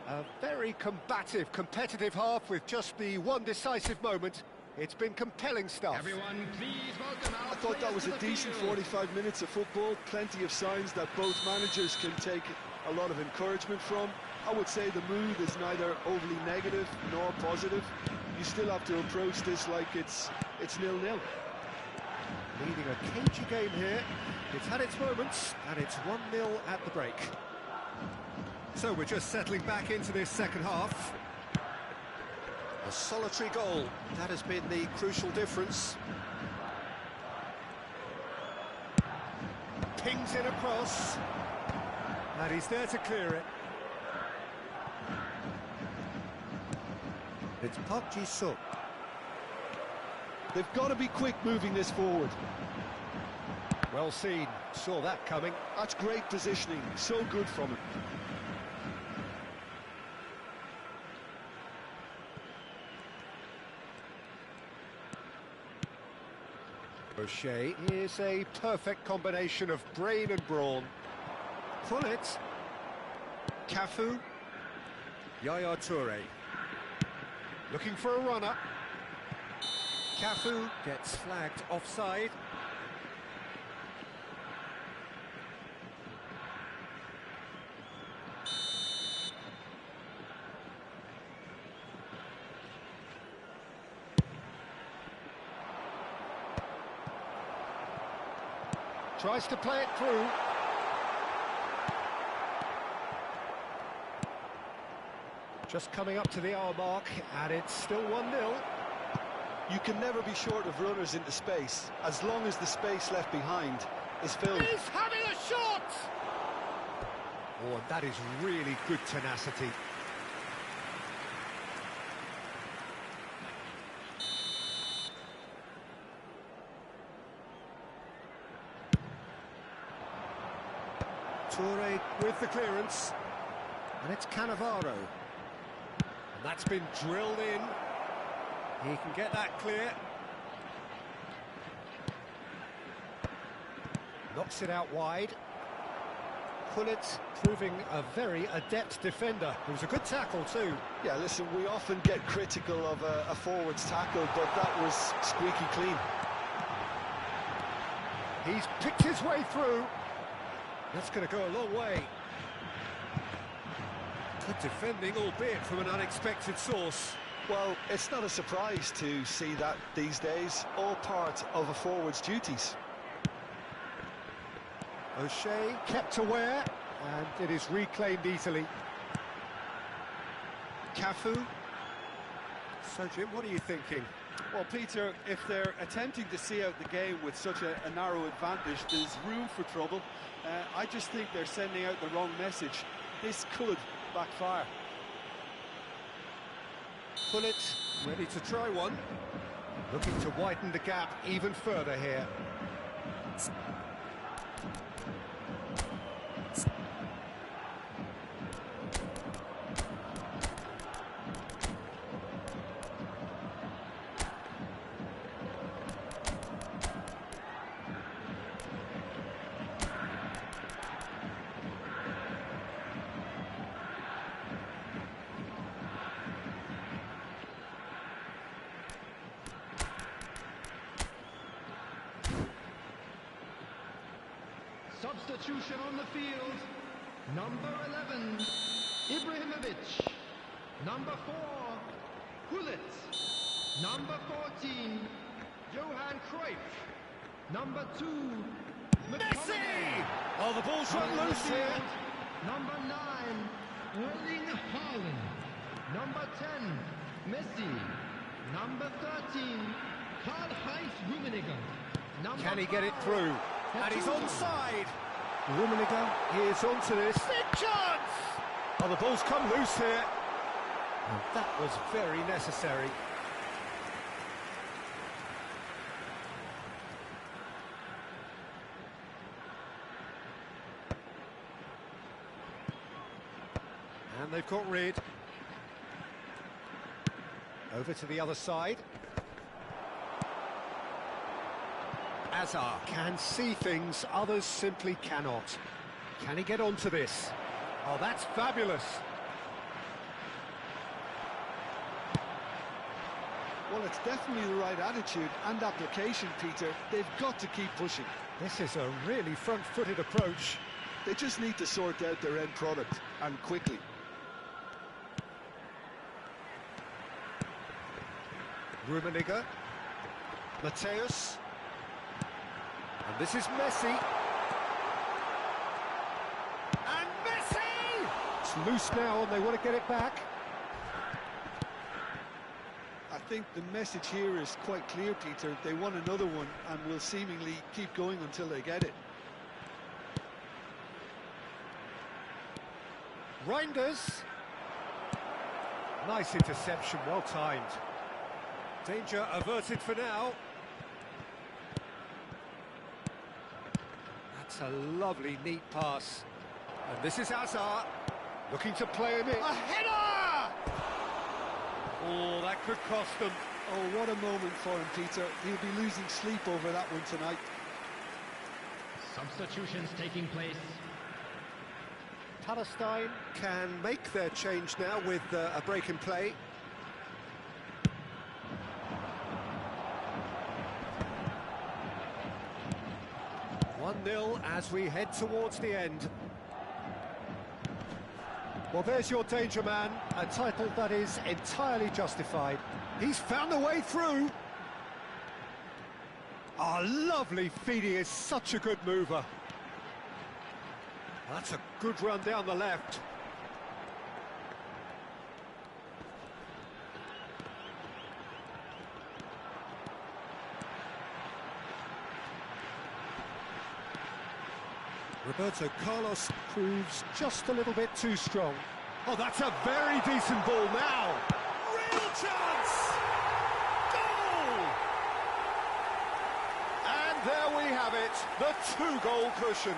A very combative, competitive half with just the one decisive moment. It's been compelling stuff. Everyone, please welcome our I thought that was a decent 45 minutes of football. Plenty of signs that both managers can take a lot of encouragement from. I would say the mood is neither overly negative nor positive. You still have to approach this like it's 0-0. Leading a cagey game here. It's had its moments, and it's 1-0 at the break. So we're just settling back into this second half. A solitary goal, that has been the crucial difference. Pings it across, and he's there to clear it. It's Park Ji-suk. They've got to be quick moving this forward. Well seen, saw that coming. That's great positioning, so good from him. O'Shea is a perfect combination of brain and brawn. Pull it. Cafu. Yaya Toure. Looking for a runner. Cafu gets flagged offside. Tries to play it through. Just coming up to the hour mark, and it's still 1-0. You can never be short of runners into space, as long as the space left behind is filled. He's having a shot! Oh, and that is really good tenacity. Toure with the clearance, and it's Cannavaro. And that's been drilled in. He can get that clear. Knocks it out wide. Pullet proving a very adept defender. It was a good tackle too. Yeah, listen, we often get critical of a forward's tackle, but that was squeaky clean. He's picked his way through. That's going to go a long way. Good defending, albeit from an unexpected source. Well, it's not a surprise to see that these days, all part of a forward's duties. O'Shea kept aware, and it is reclaimed easily. Cafu. So, Jim, what are you thinking? Well, Peter, if they're attempting to see out the game with such a narrow advantage, there's room for trouble. I just think they're sending out the wrong message. This could backfire. Pullet ready to try one. Looking to widen the gap even further here. Substitution on the field. Number 11, Ibrahimovic. Number 4, Gullit. Number 14, Johan Cruyff. Number 2, Messi! Oh, the ball's run loose here. Number 9, Erling Haaland. Number 10, Messi. Number 13, Karl-Heinz Rummenigge. Can he get it through? And he's onside. Rummenigge is onto this. Big chance! Oh, the ball's come loose here. And that was very necessary. And they've got rid. Over to the other side. Hazard can see things others simply cannot. Can he get onto this? Oh, that's fabulous. Well, it's definitely the right attitude and application, Peter. They've got to keep pushing. This is a really front-footed approach. They just need to sort out their end product, and quickly. Rummenigge, Mateus, and this is Messi. And Messi! It's loose now and they want to get it back. I think the message here is quite clear, Peter. They want another one and will seemingly keep going until they get it. Reinders. Nice interception, well timed. Danger averted for now. That's a lovely, neat pass. And this is Hazard, looking to play him in. A header! Oh, that could cost them. Oh, what a moment for him, Peter. He'll be losing sleep over that one tonight. Substitutions taking place. Palestine can make their change now with a break in play. Nil as we head towards the end. Well, there's your danger man, a title that is entirely justified. He's found a way through. Oh, lovely feed, he is such a good mover. That's a good run down the left. Roberto Carlos proves just a little bit too strong. Oh, that's a very decent ball now. Real chance! Goal! And there we have it, the two-goal cushion.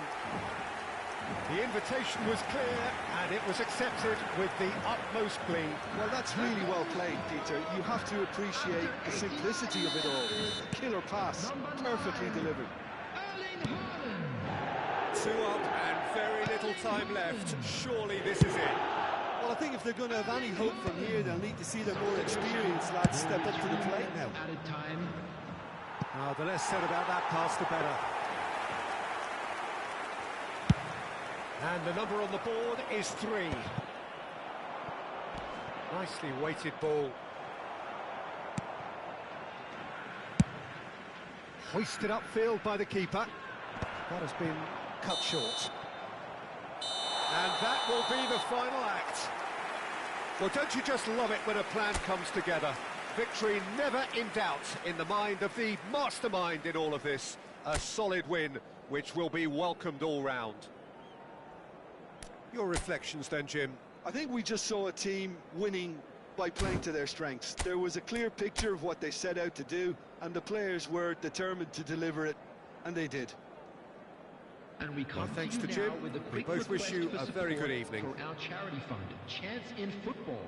The invitation was clear, and it was accepted with the utmost glee. Well, that's really well played, Peter. You have to appreciate the simplicity of it all. Killer pass, perfectly delivered. Two up and very little time left. Surely this is it. Well, I think if they're going to have any hope from here, they'll need to see their more experienced lads step up to the plate now. Added time. Oh, the less said about that pass, the better. And the number on the board is 3. Nicely weighted ball. Hoisted upfield by the keeper. That has been cut short. And that will be the final act. Well, don't you just love it when a plan comes together? Victory never in doubt in the mind of the mastermind in all of this. A solid win, which will be welcomed all round. Your reflections then, Jim? I think we just saw a team winning by playing to their strengths. There was a clear picture of what they set out to do, and the players were determined to deliver it, and they did. And we come thanks to to you Jim. now with a We quick both wish you request a for very good support evening. for our charity fund, Chance in Football.